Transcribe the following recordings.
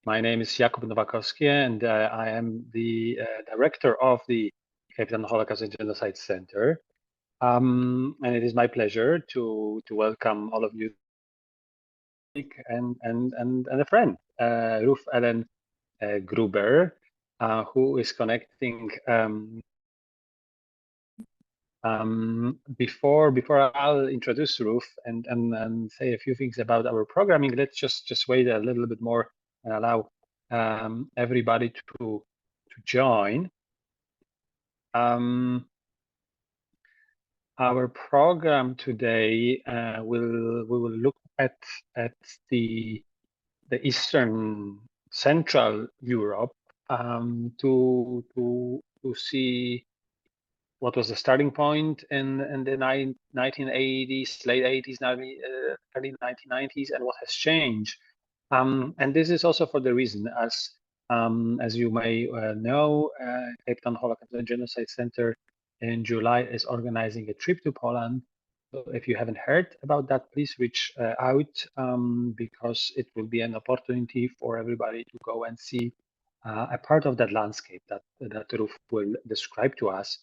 My name is Jakub Nowakowski, and I am the director of the Cape Town Holocaust and Genocide Center. And it is my pleasure to welcome all of you and a friend, Ruth Ellen Gruber, who is connecting. Before I'll introduce Ruth and say a few things about our programming, let's just wait a little bit more and allow everybody to join. Our program today we will look at the Eastern Central Europe to see what was the starting point in the 1980s, late 80s, early 1990s, and what has changed. And this is also for the reason, as you may know, Cape Town Holocaust and Genocide Center in July is organizing a trip to Poland. So if you haven't heard about that, please reach out because it will be an opportunity for everybody to go and see a part of that landscape that Ruth will describe to us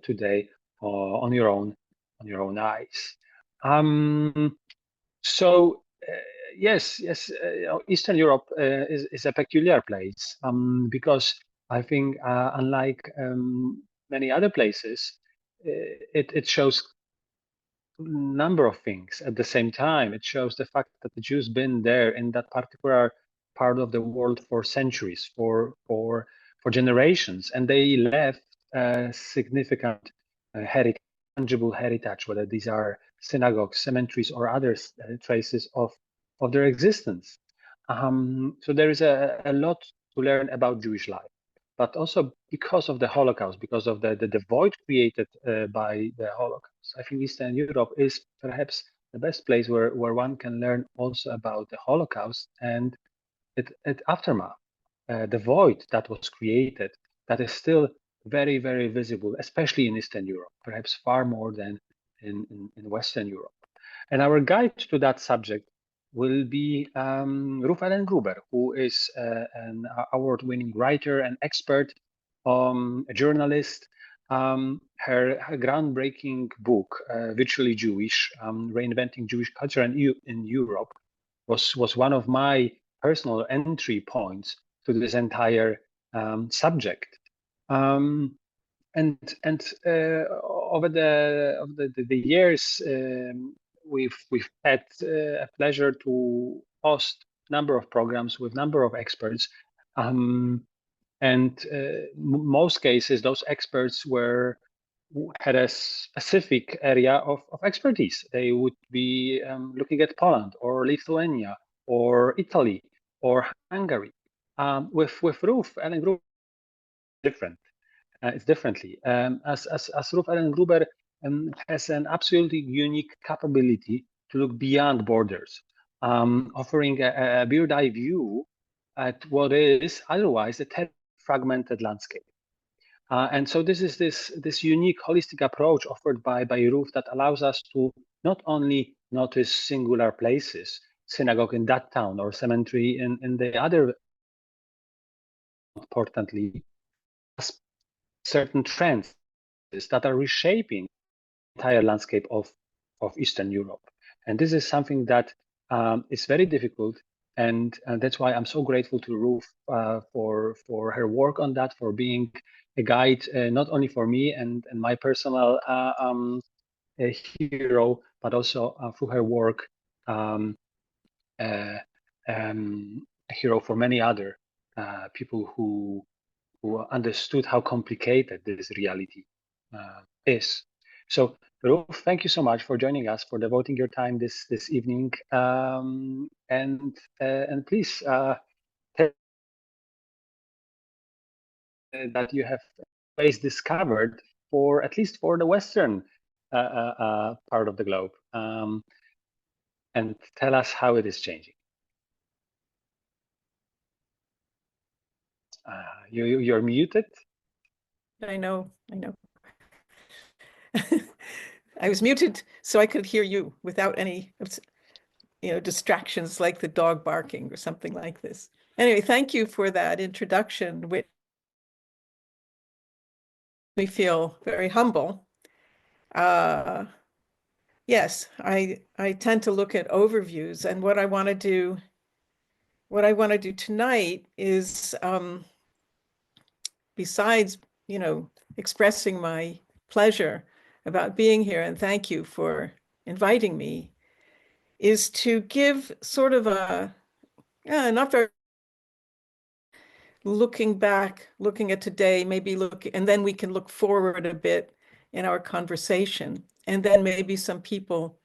today on your own eyes. So yes, Eastern Europe is a peculiar place because I think unlike many other places, it shows a number of things at the same time. It shows the fact that the Jews been there in that particular part of the world for centuries, for generations, and they left significant heritage, tangible heritage, whether these are synagogues, cemeteries, or other traces of their existence. So there is a lot to learn about Jewish life, but also because of the Holocaust, because of the void created by the Holocaust. I think Eastern Europe is perhaps the best place where one can learn also about the Holocaust and its aftermath, the void that was created that is still very, very visible, especially in Eastern Europe, perhaps far more than in Western Europe. And our guide to that subject will be Ruth Ellen Gruber, who is an award-winning writer and expert, a journalist. Her groundbreaking book, Virtually Jewish, Reinventing Jewish Culture in Europe, was one of my personal entry points to this entire subject. And over the years, we've had a pleasure to host a number of programs with a number of experts, and most cases those experts had a specific area of expertise. They would be looking at Poland or Lithuania or Italy or Hungary. With Ruth Ellen Gruber, different. It's differently. As Ruth Ellen Gruber has an absolutely unique capability to look beyond borders, offering a bird's eye view at what is otherwise a fragmented landscape. And so this is this unique holistic approach offered by Ruth that allows us to not only notice singular places, synagogue in that town or cemetery in the other, importantly, certain trends that are reshaping the entire landscape of Eastern Europe. And this is something that is very difficult. And that's why I'm so grateful to Ruth for her work on that, for being a guide, not only for me and my personal hero, but also through her work, a hero for many other people who understood how complicated this reality is. So, Ruth, thank you so much for joining us, for devoting your time this evening, and please tell that you have ways discovered for at least for the Western part of the globe, and tell us how it is changing. You're muted. I know. I was muted so I could hear you without any, distractions like the dog barking or something like this. Anyway, thank you for that introduction, which made me feel very humble. Uh, yes, I tend to look at overviews, and what I want to do tonight is besides, expressing my pleasure about being here and thank you for inviting me, is to give sort of a not very looking back, looking at today, maybe look, and then we can look forward a bit in our conversation. And then maybe some people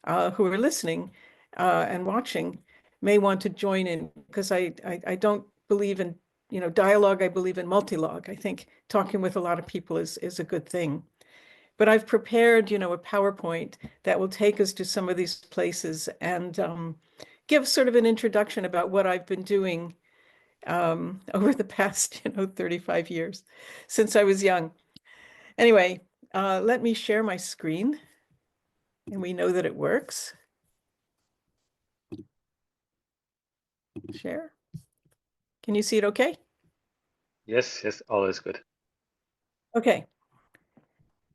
who are listening and watching may want to join in, because I don't believe in, dialogue. I believe in multi-log. I think talking with a lot of people is a good thing. But I've prepared, a PowerPoint that will take us to some of these places and give sort of an introduction about what I've been doing over the past, 35 years since I was young. Anyway, let me share my screen, and we know that it works. Share. Can you see it okay? Yes, yes, always good. Okay.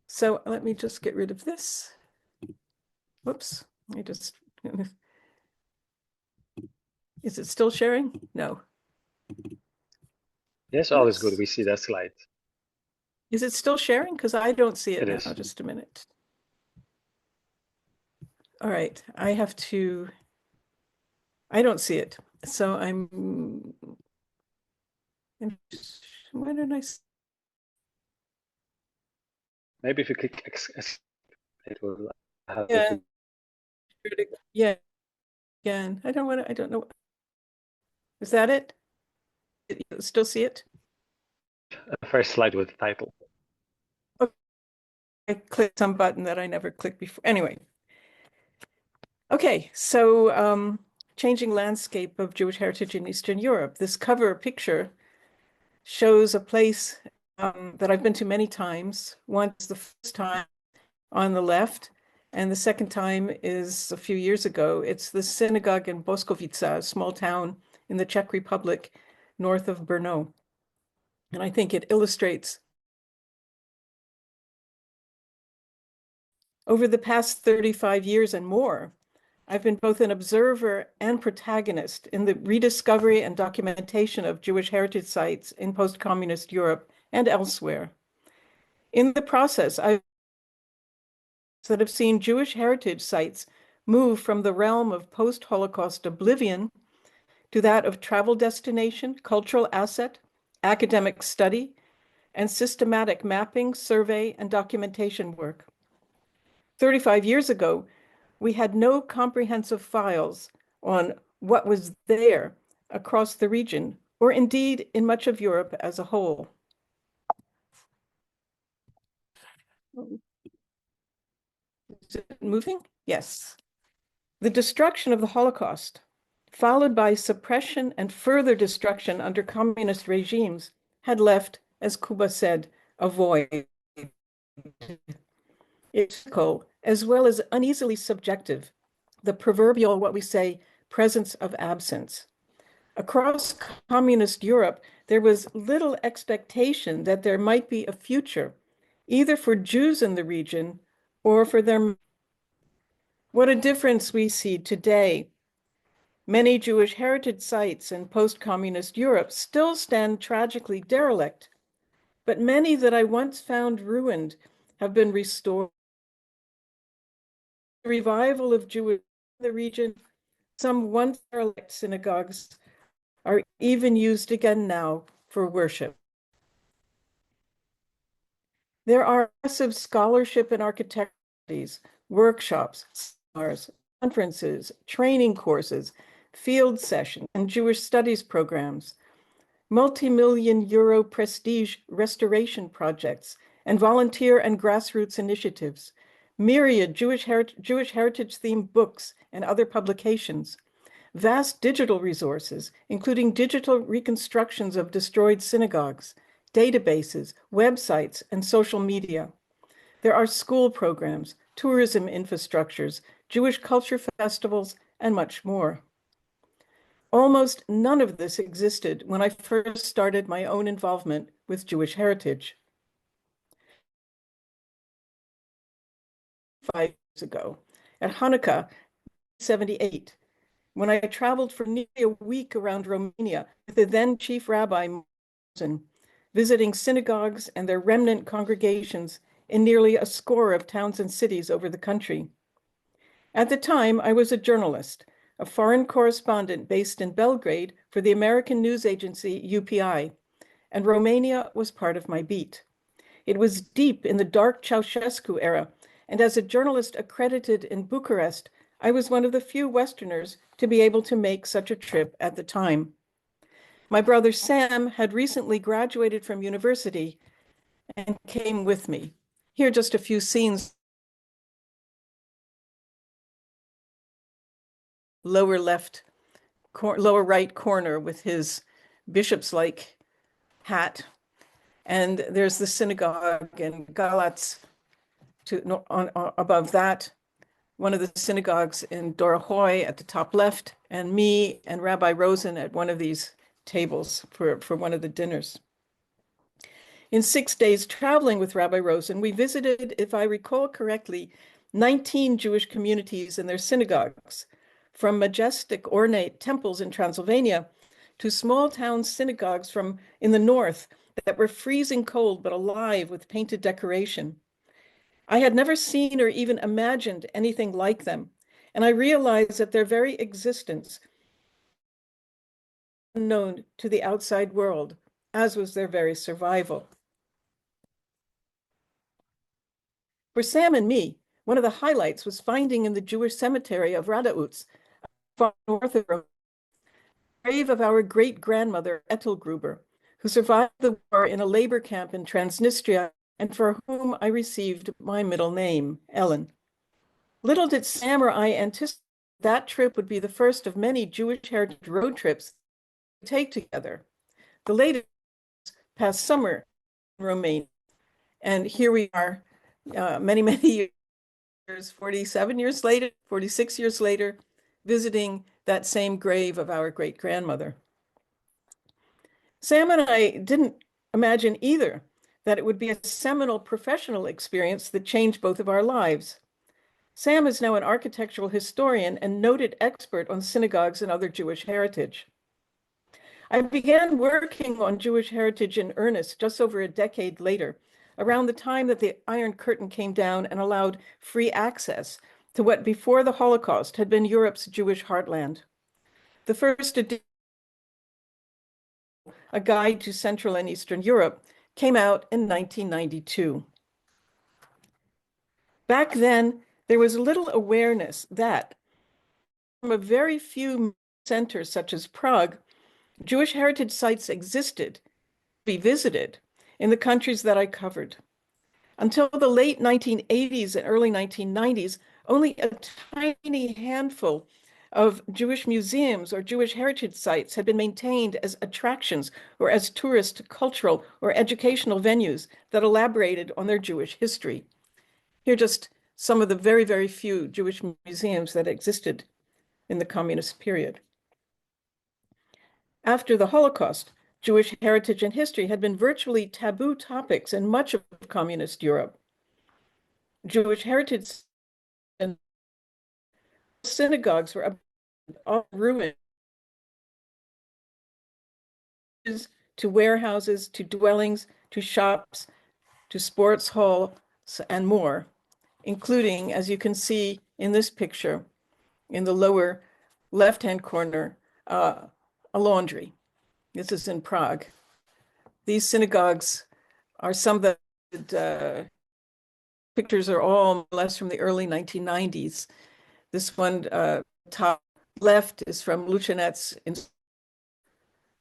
So let me just get rid of this. Whoops. Is it still sharing? No. Yes, always good. We see that slide. Is it still sharing? Because I don't see it It now. is. Just a minute. All right. I don't see it. So why don't I? Maybe if you click it will have Yeah. it. Yeah. Again. I don't know. Is that it? You still see it? A first slide with the title. Okay. I clicked some button that I never clicked before. Anyway. Okay, so changing landscape of Jewish heritage in Eastern Europe. This cover picture shows a place that I've been to many times. Once the first time on the left, and the second time is a few years ago. It's the synagogue in Boskovica, a small town in the Czech Republic, north of Brno. And I think it illustrates. Over the past 35 years and more, I've been both an observer and protagonist in the rediscovery and documentation of Jewish heritage sites in post-communist Europe and elsewhere. In the process, I've seen Jewish heritage sites move from the realm of post-Holocaust oblivion to that of travel destination, cultural asset, academic study, and systematic mapping, survey, and documentation work. 35 years ago, we had no comprehensive files on what was there across the region, or indeed in much of Europe as a whole. Is it moving? Yes. The destruction of the Holocaust, followed by suppression and further destruction under communist regimes, had left, as Kuba said, a void. It's as well as uneasily subjective, the proverbial, what we say, presence of absence. Across communist Europe, there was little expectation that there might be a future, either for Jews in the region or for their. What a difference we see today. Many Jewish heritage sites in post-communist Europe still stand tragically derelict, but many that I once found ruined have been restored. The revival of Jewish in the region, some once derelict synagogues are even used again now for worship. There are massive scholarship and architecture workshops, seminars, conferences, training courses, field sessions, and Jewish studies programs, multi-million euro prestige restoration projects, and volunteer and grassroots initiatives, myriad Jewish heritage-themed books and other publications, vast digital resources, including digital reconstructions of destroyed synagogues, databases, websites, and social media. There are school programs, tourism infrastructures, Jewish culture festivals, and much more. Almost none of this existed when I first started my own involvement with Jewish heritage 5 years ago. At Hanukkah 78, when I traveled for nearly a week around Romania with the then chief rabbi, visiting synagogues and their remnant congregations in nearly a score of towns and cities over the country. At the time, I was a journalist, a foreign correspondent based in Belgrade for the American news agency UPI, and Romania was part of my beat. It was deep in the dark Ceausescu era, and as a journalist accredited in Bucharest, I was one of the few Westerners to be able to make such a trip at the time. My brother Sam had recently graduated from university and came with me. Here are just a few scenes. Lower left, lower right corner with his bishop's-like hat. And there's the synagogue in Galatz above that. One of the synagogues in Dorohoi at the top left, and me and Rabbi Rosen at one of these tables for one of the dinners. In 6 days traveling with Rabbi Rosen, we visited, if I recall correctly, 19 Jewish communities and their synagogues, from majestic ornate temples in Transylvania to small town synagogues from in the north that were freezing cold but alive with painted decoration. I had never seen or even imagined anything like them, and I realized that their very existence was unknown to the outside world, as was their very survival. For Sam and me, one of the highlights was finding in the Jewish cemetery of Radautz, far north of Rome, the grave of our great-grandmother, Ethel Gruber, who survived the war in a labor camp in Transnistria and for whom I received my middle name, Ellen. Little did Sam or I anticipate that trip would be the first of many Jewish heritage road trips we take together. The latest past summer in Romania. And here we are, many, many years, 47 years later, 46 years later, visiting that same grave of our great-grandmother. Sam and I didn't imagine either that it would be a seminal professional experience that changed both of our lives. Sam is now an architectural historian and noted expert on synagogues and other Jewish heritage. I began working on Jewish heritage in earnest just over a decade later, around the time that the Iron Curtain came down and allowed free access to what before the Holocaust had been Europe's Jewish heartland. The first edition, A Guide to Central and Eastern Europe, came out in 1992. Back then, there was little awareness that from a very few centers such as Prague, Jewish heritage sites existed to be visited in the countries that I covered. Until the late 1980s and early 1990s, only a tiny handful of Jewish museums or Jewish heritage sites had been maintained as attractions or as tourist, cultural, or educational venues that elaborated on their Jewish history. Here are just some of the very, very few Jewish museums that existed in the communist period. After the Holocaust, Jewish heritage and history had been virtually taboo topics in much of communist Europe. Jewish heritage and synagogues were all ruined, to warehouses, to dwellings, to shops, to sports halls, and more, including, as you can see in this picture, in the lower left-hand corner, a laundry. This is in Prague. These synagogues are some that pictures are all more or less from the early 1990s. This one, top left, is from Lučenec.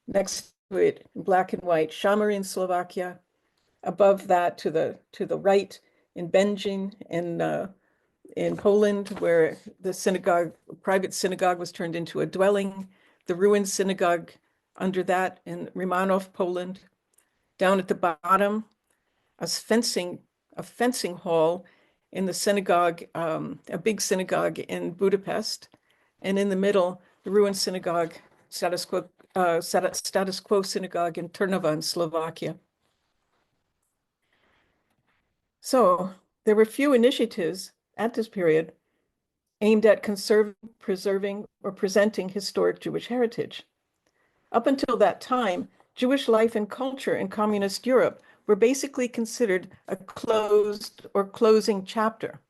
Next to it, in black and white, Šamar in Slovakia. Above that, to the right, in Benjin in Poland, where the synagogue, private synagogue, was turned into a dwelling. The ruined synagogue under that in Rymanów, Poland. Down at the bottom, a fencing hall in the synagogue, a big synagogue in Budapest. And in the middle, the ruined synagogue status quo synagogue in Trnava in Slovakia. So there were few initiatives at this period aimed at conserving, preserving, or presenting historic Jewish heritage. Up until that time, Jewish life and culture in communist Europe were basically considered a closed or closing chapter.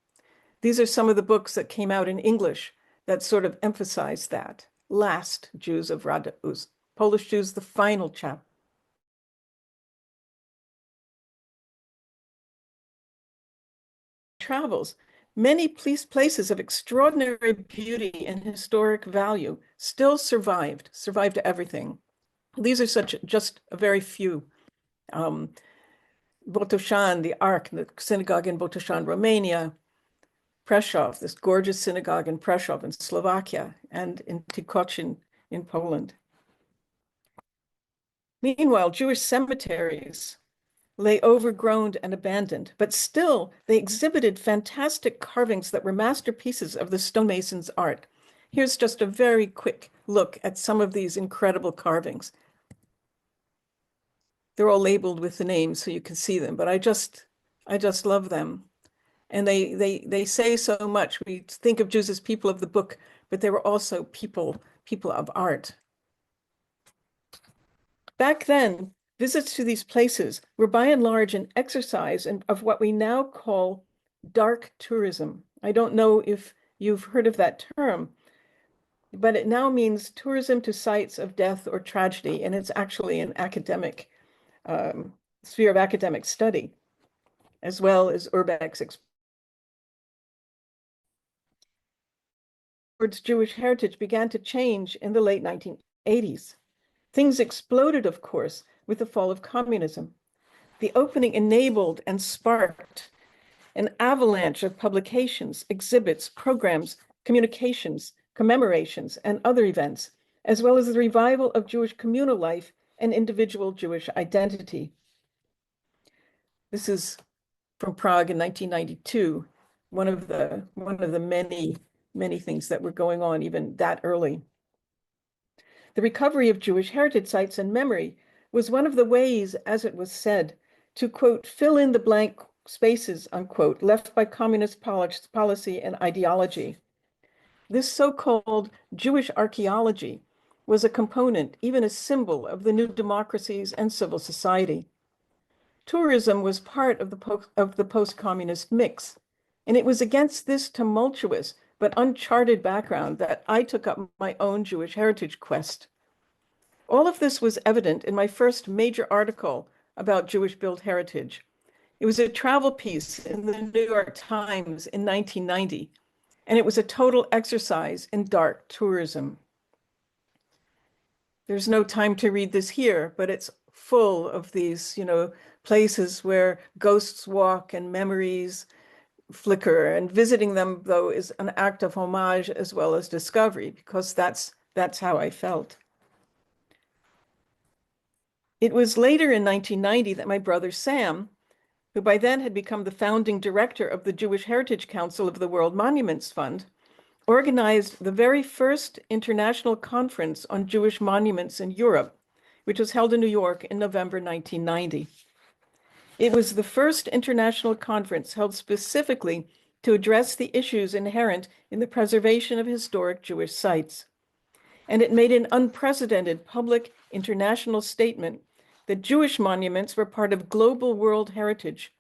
These are some of the books that came out in English that sort of emphasize that. Last Jews of Radus, Polish Jews, the final chapter. Travels, many places of extraordinary beauty and historic value still survived everything. These are just a very few. Botoșani, the Ark, the synagogue in Botoșani, Romania, Prešov, this gorgeous synagogue in Prešov in Slovakia, and in Tikocin in Poland. Meanwhile, Jewish cemeteries lay overgrown and abandoned, but still they exhibited fantastic carvings that were masterpieces of the stonemason's art. Here's just a very quick look at some of these incredible carvings. They're all labeled with the names so you can see them, but I just love them. And they say so much. We think of Jews as people of the book, but they were also people of art. Back then, visits to these places were by and large an exercise of what we now call dark tourism. I don't know if you've heard of that term, but it now means tourism to sites of death or tragedy, and it's actually an academic sphere of academic study, as well as urbex. Towards Jewish heritage began to change in the late 1980s. Things exploded, of course, with the fall of communism. The opening enabled and sparked an avalanche of publications, exhibits, programs, communications, commemorations, and other events, as well as the revival of Jewish communal life and individual Jewish identity. This is from Prague in 1992, one of the many things that were going on even that early. The recovery of Jewish heritage sites and memory was one of the ways, as it was said, to, quote, fill in the blank spaces, unquote, left by communist policy and ideology. This so-called Jewish archaeology was a component, even a symbol of the new democracies and civil society. Tourism was part of the post-communist mix, and it was against this tumultuous but uncharted background that I took up my own Jewish heritage quest. All of this was evident in my first major article about Jewish-built heritage. It was a travel piece in the New York Times in 1990, and it was a total exercise in dark tourism. There's no time to read this here, but it's full of these, places where ghosts walk and memories flicker, and visiting them, though, is an act of homage as well as discovery, because that's how I felt. It was later in 1990 that my brother Sam, who by then had become the founding director of the Jewish Heritage Council of the World Monuments Fund, organized the very first international conference on Jewish monuments in Europe, which was held in New York in November 1990. It was the first international conference held specifically to address the issues inherent in the preservation of historic Jewish sites. And it made an unprecedented public international statement that Jewish monuments were part of global world heritage,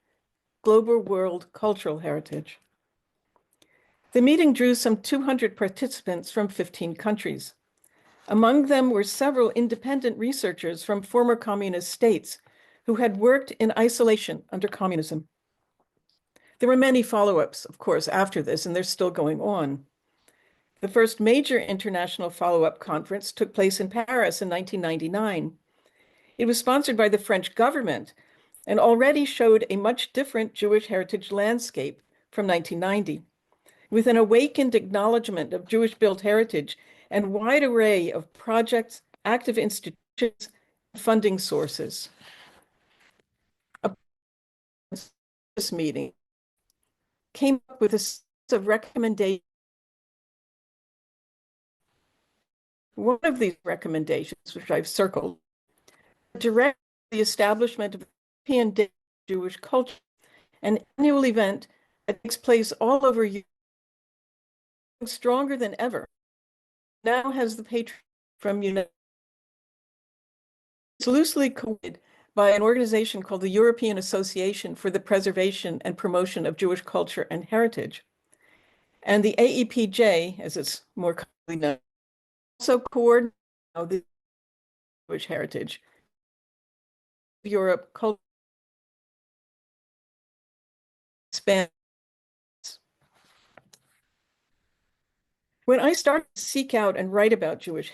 global world cultural heritage. The meeting drew some 200 participants from 15 countries. Among them were several independent researchers from former communist states who had worked in isolation under communism. There were many follow-ups, of course, after this, and they're still going on. The first major international follow-up conference took place in Paris in 1999. It was sponsored by the French government and already showed a much different Jewish heritage landscape from 1990, with an awakened acknowledgement of Jewish-built heritage and wide array of projects, active institutions, and funding sources. This meeting came up with a set of recommendations One of these recommendations, which I've circled, directs the establishment of the European Day of Jewish Culture, an annual event that takes place all over Europe, stronger than ever. Now has the patron from United. It's loosely coordinated by an organization called the European Association for the Preservation and Promotion of Jewish Culture and Heritage. And the AEPJ, as it's more commonly known, also coordinates the Jewish heritage, Europe, culture, span. When I started to seek out and write about Jewish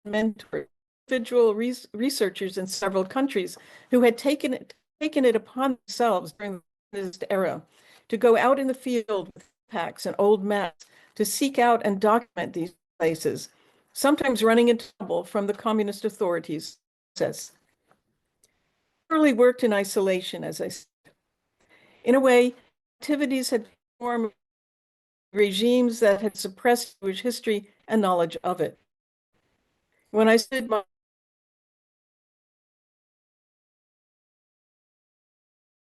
mentors, individual researchers in several countries who had taken it upon themselves during this era to go out in the field with packs and old maps to seek out and document these places, sometimes running into trouble from the communist authorities. Early worked in isolation, as I said. In a way, activities had formed regimes that had suppressed Jewish history and knowledge of it. When I stood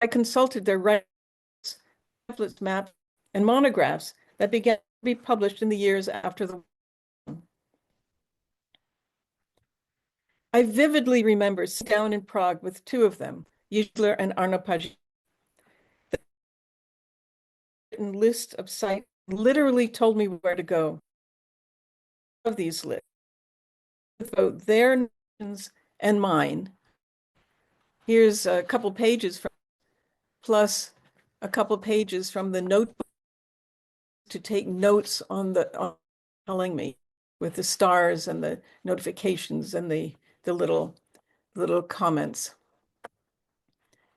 I consulted their writings, pamphlets, maps, and monographs that began to be published in the years after the war. I vividly remember sitting down in Prague with two of them, Yischler and Arnopagi. The written list of sites literally told me where to go. Of these lists, with both their nations and mine. Here's a couple pages from, plus a couple pages from the notebook to take notes on telling me with the stars and the notifications and the little comments.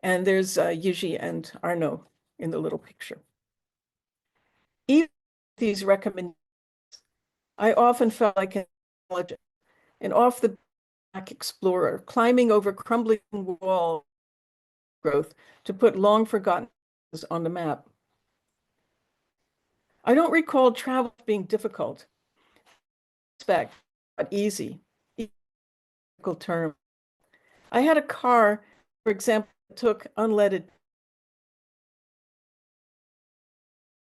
And there's Yuji and Arno in the little picture. Even these recommendations, I often felt like an off the back explorer, climbing over crumbling wall growth to put long forgotten on the map. I don't recall travel being difficult, but easy. Term. I had a car, for example, that took unleaded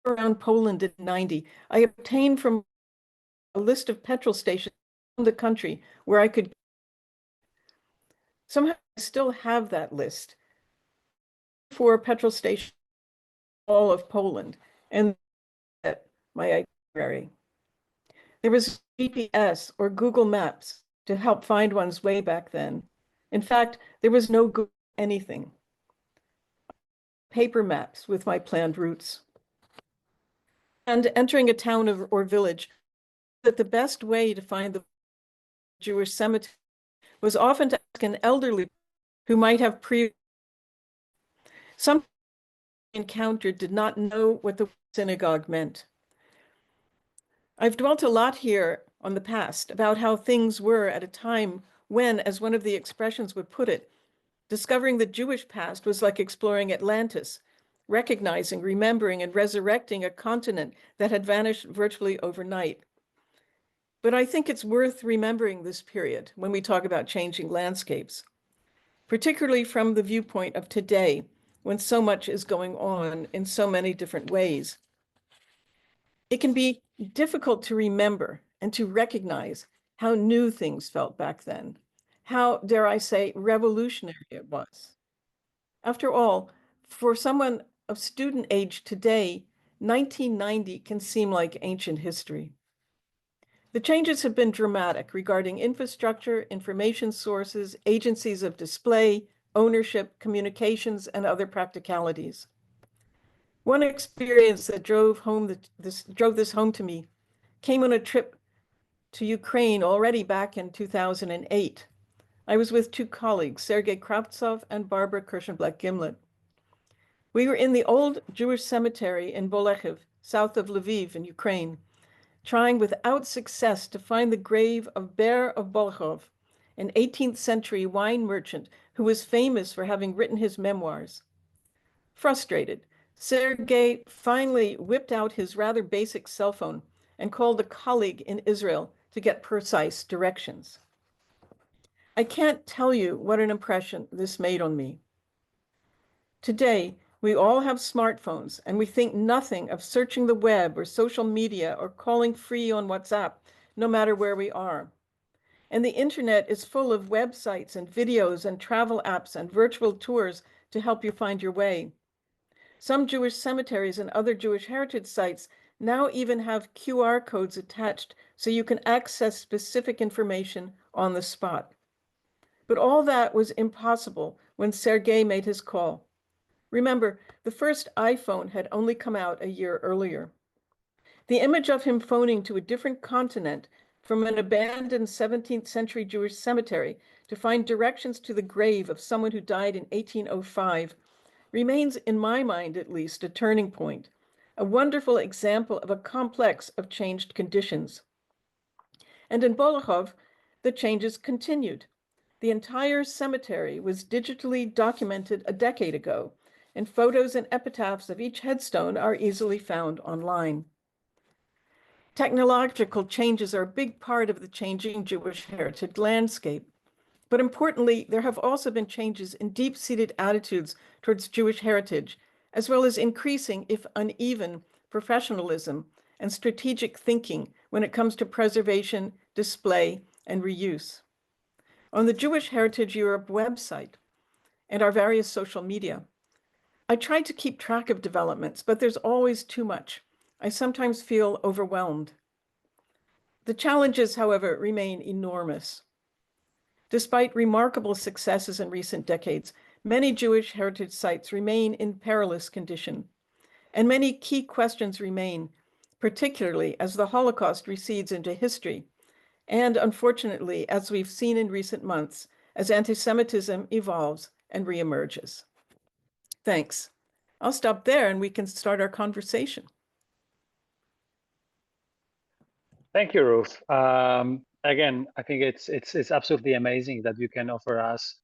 around Poland in 90. I obtained from a list of petrol stations in the country where I could. Somehow I still have that list for a petrol station, all of Poland, and my itinerary. There was GPS or Google Maps to help find one's way back then. In fact, there was no Google anything. Paper maps with my planned routes. And entering a town or village, that the best way to find the Jewish cemetery was often to ask an elderly who might have some encountered did not know what the synagogue meant. I've dwelt a lot here on the past about how things were at a time when, as one of the expressions would put it, discovering the Jewish past was like exploring Atlantis, recognizing, remembering, and resurrecting a continent that had vanished virtually overnight. But I think it's worth remembering this period when we talk about changing landscapes, particularly from the viewpoint of today, when so much is going on in so many different ways. It can be difficult to remember and to recognize how new things felt back then, how, dare I say, revolutionary it was. After all, for someone of student age today, 1990 can seem like ancient history. The changes have been dramatic regarding infrastructure, information sources, agencies of display, ownership, communications, and other practicalities. One experience that drove this home to me came on a trip to Ukraine already back in 2008. I was with two colleagues, Sergei Kravtsov and Barbara Kirschenblatt-Gimlet. We were in the old Jewish cemetery in Bolechiv, south of Lviv in Ukraine, trying without success to find the grave of Ber of Bolchov, an 18th century wine merchant who was famous for having written his memoirs. Frustrated, Sergei finally whipped out his rather basic cell phone and called a colleague in Israel to get precise directions. I can't tell you what an impression this made on me. Today, we all have smartphones, and we think nothing of searching the web or social media or calling free on WhatsApp, no matter where we are. And the internet is full of websites and videos and travel apps and virtual tours to help you find your way. Some Jewish cemeteries and other Jewish heritage sites now even have QR codes attached so you can access specific information on the spot. But all that was impossible when Sergei made his call. Remember, the first iPhone had only come out a year earlier. The image of him phoning to a different continent from an abandoned 17th century Jewish cemetery to find directions to the grave of someone who died in 1805 remains, in my mind at least, a turning point, a wonderful example of a complex of changed conditions. And in Bolachov, the changes continued. The entire cemetery was digitally documented a decade ago, and photos and epitaphs of each headstone are easily found online. Technological changes are a big part of the changing Jewish heritage landscape. But importantly, there have also been changes in deep-seated attitudes towards Jewish heritage, as well as increasing, if uneven, professionalism and strategic thinking when it comes to preservation, display, and reuse. On the Jewish Heritage Europe website and our various social media, I try to keep track of developments, but there's always too much. I sometimes feel overwhelmed. The challenges, however, remain enormous. Despite remarkable successes in recent decades, many Jewish heritage sites remain in perilous condition, and many key questions remain, particularly as the Holocaust recedes into history, and unfortunately, as we've seen in recent months, as anti-Semitism evolves and reemerges. Thanks. I'll stop there and we can start our conversation. Thank you, Ruth. Again, I think it's absolutely amazing that you can offer us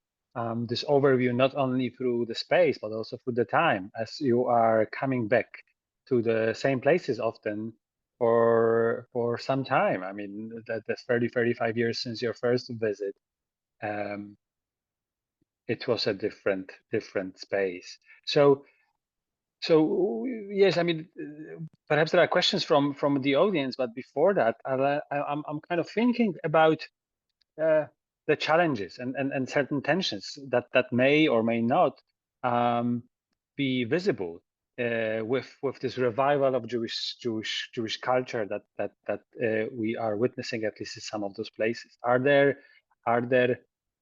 this overview not only through the space but also through the time, as you are coming back to the same places often for some time. I mean, that's 35 years since your first visit. It was a different space. So yes, I mean, perhaps there are questions from the audience, but before that, I'm kind of thinking about the challenges and certain tensions that may or may not be visible with this revival of Jewish culture that we are witnessing, at least in some of those places. Are there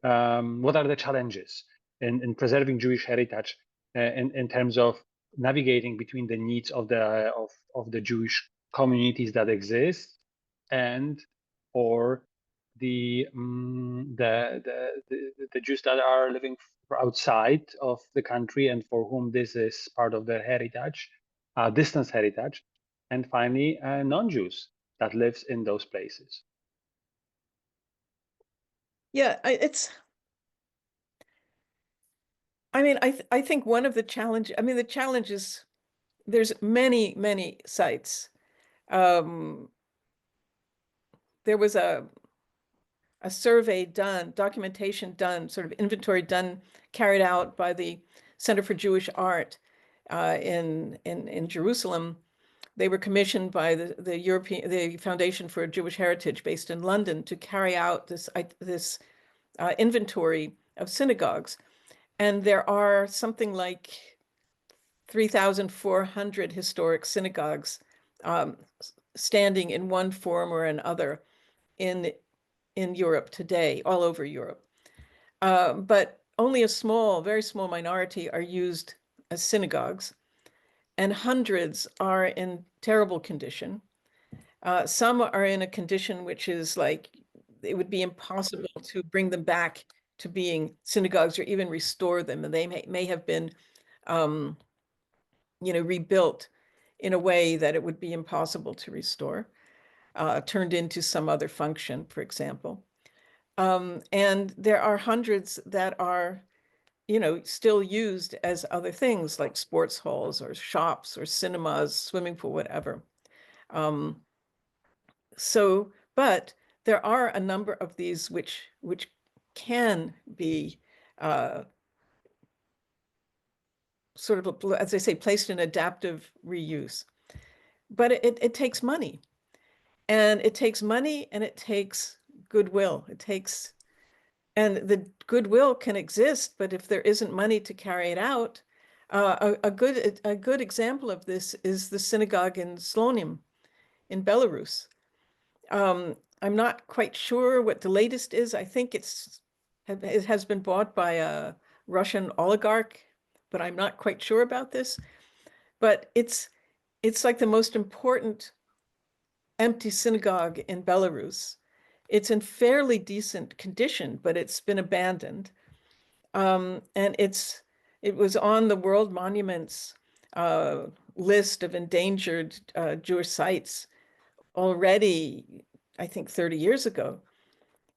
what are the challenges in preserving Jewish heritage in terms of navigating between the needs of the Jewish communities that exist and or the Jews that are living outside of the country and for whom this is part of their heritage, distance heritage, and finally non-Jews that lives in those places. Yeah, I think one of the the challenge is there's many sites. There was a survey done, documentation done, sort of inventory done, carried out by the Center for Jewish Art in Jerusalem. They were commissioned by the Foundation for Jewish Heritage, based in London, to carry out this inventory of synagogues. And there are something like 3,400 historic synagogues standing in one form or another in Europe today, all over Europe. But only a very small minority are used as synagogues, and hundreds are in terrible condition. Some are in a condition which is like it would be impossible to bring them back to being synagogues or even restore them, and they may have been rebuilt in a way that it would be impossible to restore, turned into some other function, for example. And there are hundreds that are, still used as other things like sports halls or shops or cinemas, swimming pool, whatever. But there are a number of these which can be sort of, as I say, placed in adaptive reuse. But it takes money, and it takes money, and it takes goodwill. And the goodwill can exist, but if there isn't money to carry it out, a good example of this is the synagogue in Slonim in Belarus. I'm not quite sure what the latest is. I think it has been bought by a Russian oligarch, but I'm not quite sure about this. But it's like the most important empty synagogue in Belarus. It's in fairly decent condition, but it's been abandoned. And it was on the World Monuments list of endangered Jewish sites already, I think 30 years ago.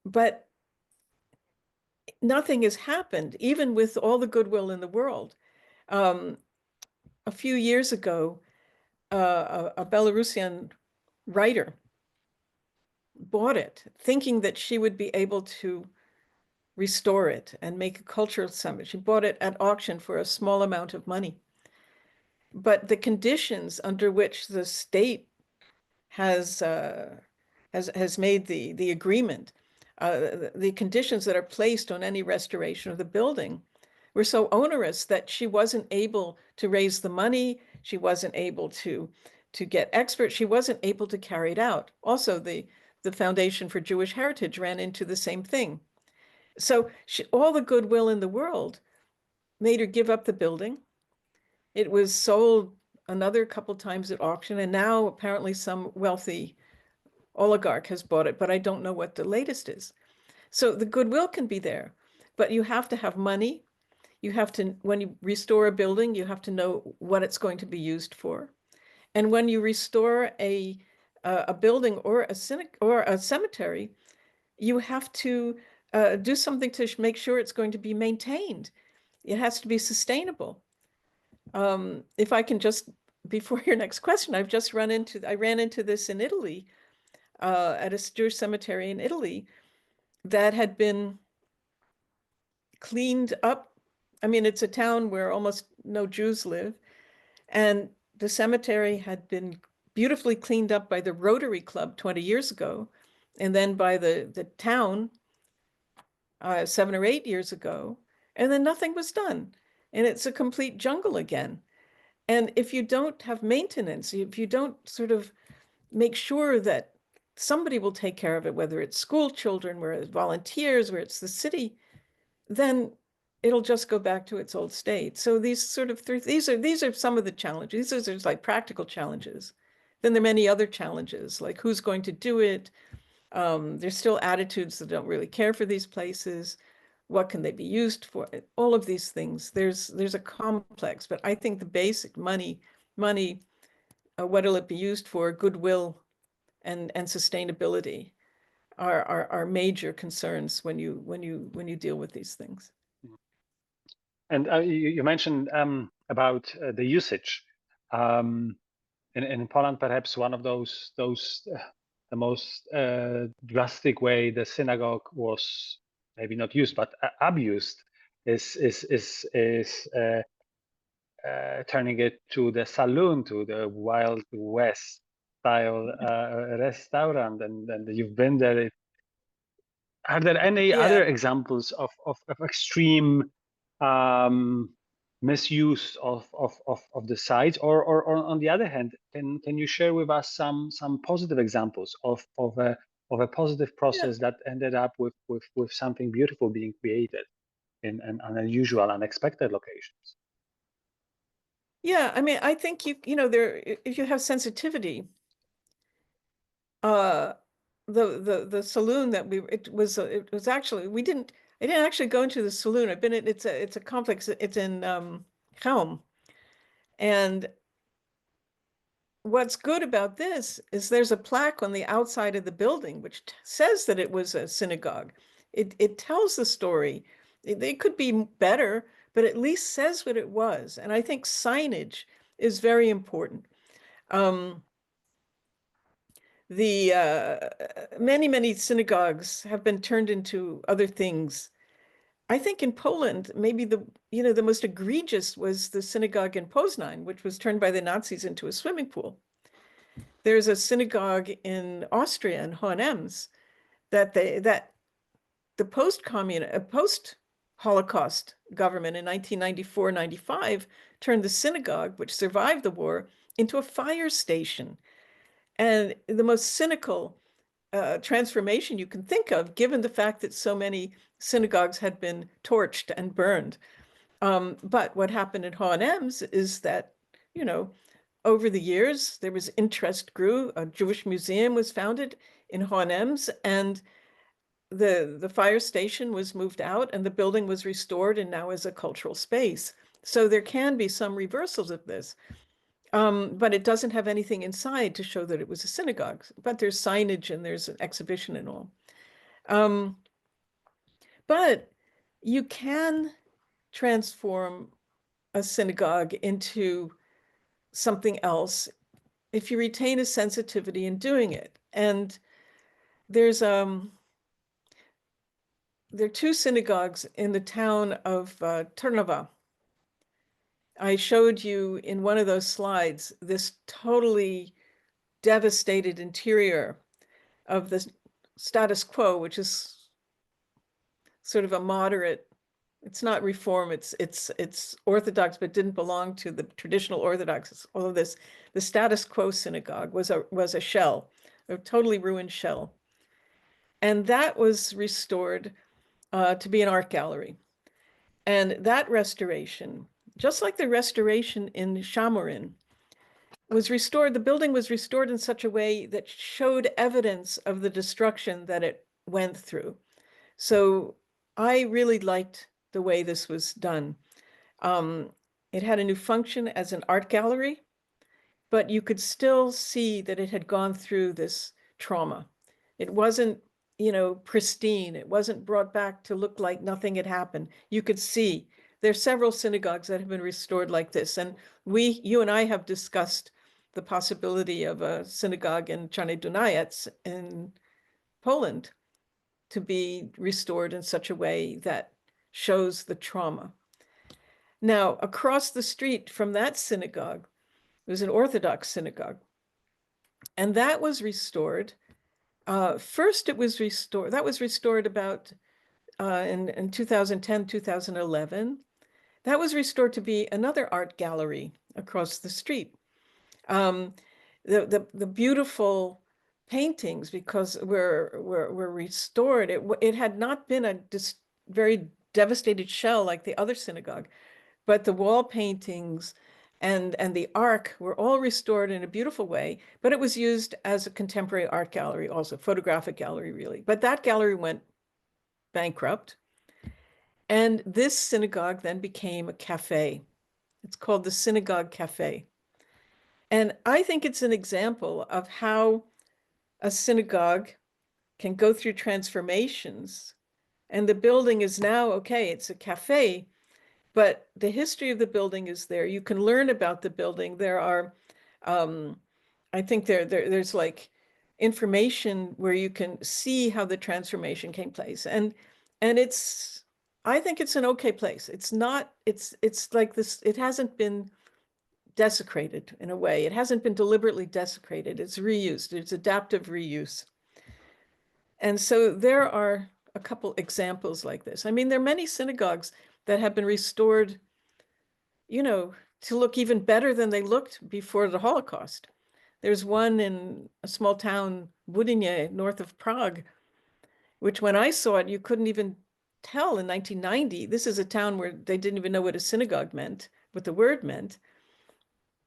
But nothing has happened, even with all the goodwill in the world. A few years ago, a Belarusian writer bought it, thinking that she would be able to restore it and make a cultural summit. She bought it at auction for a small amount of money. But the conditions under which the state has made the agreement, the conditions that are placed on any restoration of the building were so onerous that she wasn't able to raise the money. She wasn't able to get experts. She wasn't able to carry it out. Also, the Foundation for Jewish Heritage ran into the same thing. So all the goodwill in the world made her give up the building. It was sold another couple times at auction, and now apparently some wealthy oligarch has bought it, but I don't know what the latest is. So the goodwill can be there, but you have to have money. You have to, when you restore a building, you have to know what it's going to be used for. And when you restore a building or a cemetery, you have to do something to make sure it's going to be maintained. It has to be sustainable. If I can just, before your next question, I ran into this in Italy, at a Jewish cemetery in Italy that had been cleaned up. I mean, it's a town where almost no Jews live, and the cemetery had been beautifully cleaned up by the Rotary Club 20 years ago, and then by the town 7 or 8 years ago, and then nothing was done. And it's a complete jungle again. And if you don't have maintenance, if you don't sort of make sure that somebody will take care of it, whether it's school children, where it's volunteers, where it's the city, then it'll just go back to its old state. So these sort of these are some of the challenges. These are like practical challenges. Then there are many other challenges, like who's going to do it. There's still attitudes that don't really care for these places. What can they be used for? All of these things. There's a complex, but I think the basic money, what will it be used for? Goodwill and sustainability are major concerns when you deal with these things. And you mentioned about the usage. In Poland, perhaps one of those the most drastic way the synagogue was maybe not used but abused is turning it to the saloon, to the Wild West style restaurant, and you've been there. Are there any Yeah. other examples of extreme misuse of the sites, or on the other hand, can you share with us some positive examples of a positive Yeah. process that ended up with something beautiful being created in an unusual, unexpected locations? Yeah, I mean, I think if you have sensitivity, uh, the saloon that it was actually I didn't actually go into the saloon. I've been in it's a complex. It's in Chelm, and what's good about this is there's a plaque on the outside of the building which says that it was a synagogue. It tells the story. It could be better, but at least says what it was. And I think signage is very important. Um, many synagogues have been turned into other things. I think in Poland, maybe the most egregious was the synagogue in Poznań, which was turned by the Nazis into a swimming pool. There's a synagogue in Austria in Hohenems that the post-Holocaust government in 1994-95 turned the synagogue, which survived the war, into a fire station. And the most cynical transformation you can think of, given the fact that so many synagogues had been torched and burned. But what happened in Hohenems is that, over the years, there was interest grew. A Jewish museum was founded in Hohenems, and the fire station was moved out, and the building was restored, and now is a cultural space. So there can be some reversals of this. But it doesn't have anything inside to show that it was a synagogue. But there's signage and there's an exhibition and all. But you can transform a synagogue into something else if you retain a sensitivity in doing it. And there are two synagogues in the town of Trnava. I showed you in one of those slides this totally devastated interior of the status quo, which is sort of a moderate. It's not reform. It's Orthodox, but didn't belong to the traditional Orthodox. All of this, the status quo synagogue was a shell, a totally ruined shell, and that was restored to be an art gallery. And that restoration, just like the restoration in Shamorin, was restored. The building was restored in such a way that showed evidence of the destruction that it went through. So I really liked the way this was done. It had a new function as an art gallery, but you could still see that it had gone through this trauma. It wasn't, pristine. It wasn't brought back to look like nothing had happened. You could see there's several synagogues that have been restored like this. And you and I have discussed the possibility of a synagogue in Czarny Dunajec in Poland to be restored in such a way that shows the trauma. Now, across the street from that synagogue, there's an Orthodox synagogue, and that was restored. First, it was restored. That was restored about in 2010, 2011. That was restored to be another art gallery across the street. The beautiful paintings, because were restored. It had not been a very devastated shell like the other synagogue, but the wall paintings and the ark were all restored in a beautiful way. But it was used as a contemporary art gallery, also photographic gallery, really. But that gallery went bankrupt, and this synagogue then became a cafe. It's called the Synagogue Cafe. And I think it's an example of how a synagogue can go through transformations. And the building is now, okay, it's a cafe, but the history of the building is there. You can learn about the building. There are, I think there's like information where you can see how the transformation came place. And I think it's an okay place. It's not, it's like this, it hasn't been desecrated in a way. It hasn't been deliberately desecrated. It's reused. It's adaptive reuse. And so there are a couple examples like this. I mean, there are many synagogues that have been restored, to look even better than they looked before the Holocaust. There's one in a small town, Budyně, north of Prague, which when I saw it, you couldn't even tell in 1990. This is a town where they didn't even know what a synagogue meant, what the word meant.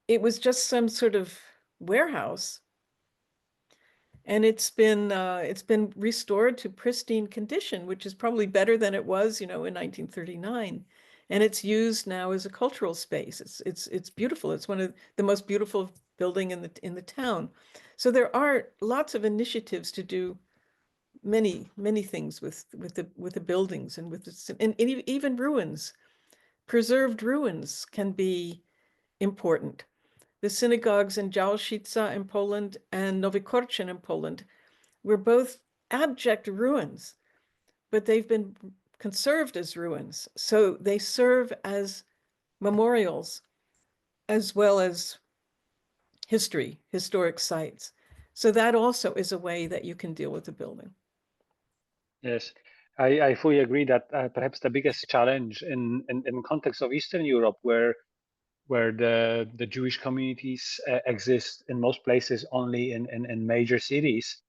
It was just some sort of warehouse. And it's been restored to pristine condition, which is probably better than it was, in 1939. And it's used now as a cultural space. It's beautiful. It's one of the most beautiful building in the town. So there are lots of initiatives to do many things with the buildings and and even ruins. Preserved ruins can be important. the synagogues in Jalshica in Poland and Nowy Korczyn in Poland were both abject ruins, but they've been conserved as ruins. So they serve as memorials as well as historic sites. So that also is a way that you can deal with the building. Yes, I fully agree that perhaps the biggest challenge in context of Eastern Europe, where the Jewish communities exist in most places only in major cities,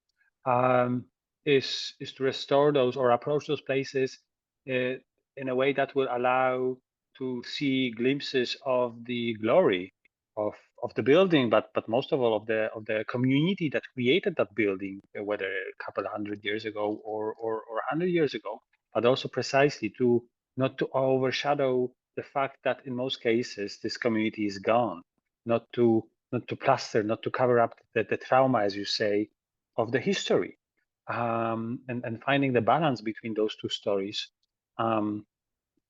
um, is to restore those or approach those places uh, in a way that will allow to see glimpses of the glory of the building, but most of all of the community that created that building, whether a couple of 100 years ago or 100 years ago, but also precisely to not to overshadow the fact that in most cases this community is gone, not to plaster, not to cover up the trauma, as you say, of the history, and finding the balance between those two stories um,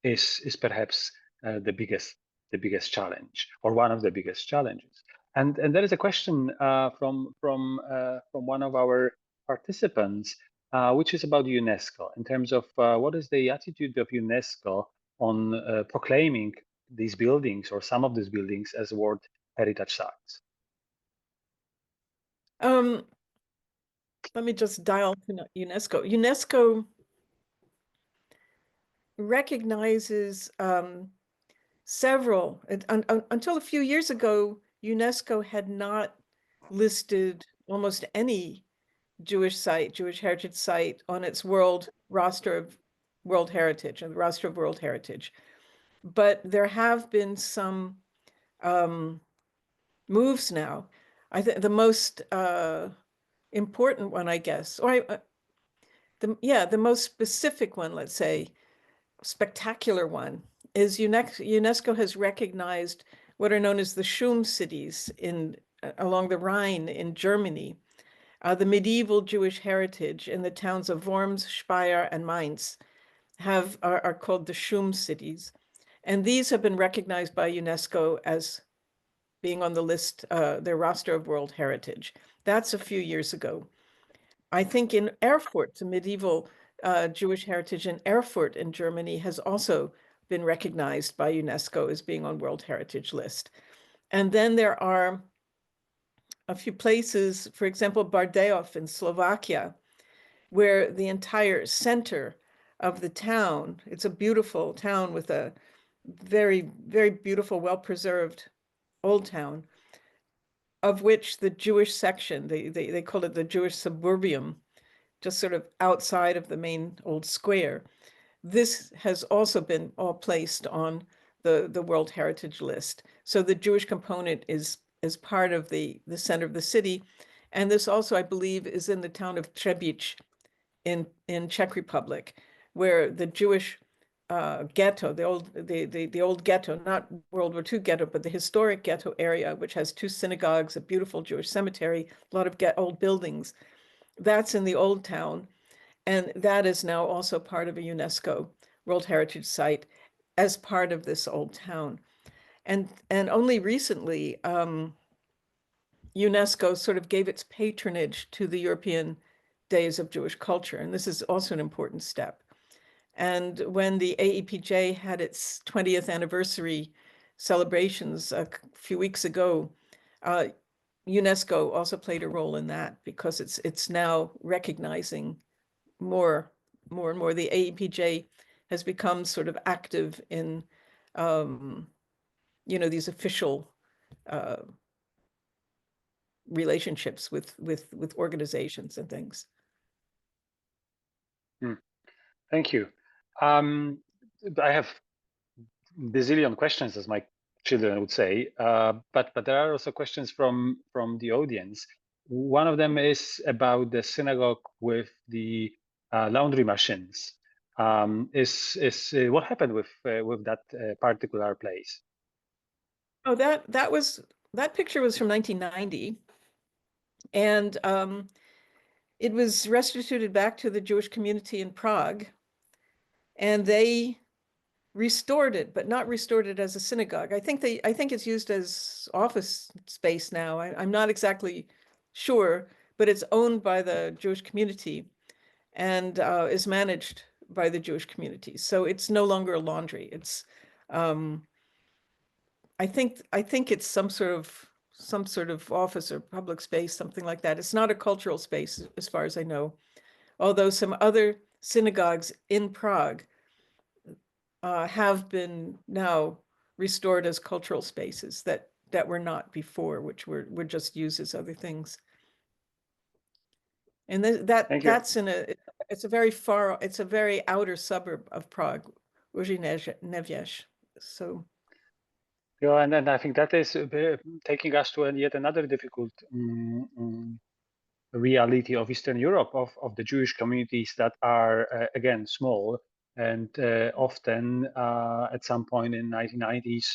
is perhaps the biggest challenge, or one of the biggest challenges. And there is a question from one of our participants, which is about UNESCO in terms of what is the attitude of UNESCO on proclaiming these buildings or some of these buildings as World Heritage Sites. Let me just dial to UNESCO. UNESCO recognizes several, until a few years ago, UNESCO had not listed almost any Jewish heritage site on its roster of World Heritage, and the roster of World Heritage. But there have been some moves now. I think the most important one, I guess, or the most specific one, let's say, spectacular one, is UNESCO has recognized what are known as the Schum cities along the Rhine in Germany, the medieval Jewish heritage in the towns of Worms, Speyer, and Mainz are called the Schum cities. And these have been recognized by UNESCO as being on the list, their roster of World Heritage. That's a few years ago. I think in Erfurt, the medieval Jewish heritage in Erfurt in Germany has also been recognized by UNESCO as being on World Heritage list. And then there are a few places, for example, Bardejov in Slovakia, where the entire center of the town, it's a beautiful town with a very, very beautiful, well-preserved old town, of which the Jewish section, they call it the Jewish suburbium, just sort of outside of the main old square. This has also been all placed on the World Heritage list. So the Jewish component is part of the center of the city. And this also, I believe, is in the town of Třebíč in Czech Republic, where the Jewish ghetto, the old ghetto, not World War II ghetto, but the historic ghetto area, which has 2 synagogues, a beautiful Jewish cemetery, a lot of old buildings. That's in the old town. And that is now also part of a UNESCO World Heritage Site as part of this old town. And only recently, UNESCO sort of gave its patronage to the European Days of Jewish Culture. And this is also an important step. And when the AEPJ had its 20th anniversary celebrations a few weeks ago, UNESCO also played a role in that, because it's now recognizing more and more. The AEPJ has become sort of active in, these official relationships with organizations and things. Thank you. I have bazillion questions, as my children would say, but there are also questions from the audience. One of them is about the synagogue with the laundry machines. What happened with that particular place? Oh, that picture was from 1990, and it was restituted back to the Jewish community in Prague, and they restored it, but not restored it as a synagogue. I think it's used as office space now. I'm not exactly sure, but it's owned by the Jewish community and is managed by the Jewish community. So it's no longer a laundry. It's I think it's some sort of office or public space, something like that. It's not a cultural space, as far as I know. Although some other synagogues in Prague have been now restored as cultural spaces that were not before, which were just used as other things. And Thank you. it's a very outer suburb of Prague, Užině. So Yeah, and then I think that is taking us to yet another difficult reality of Eastern Europe, of the Jewish communities that are, again, small and often at some point in 1990s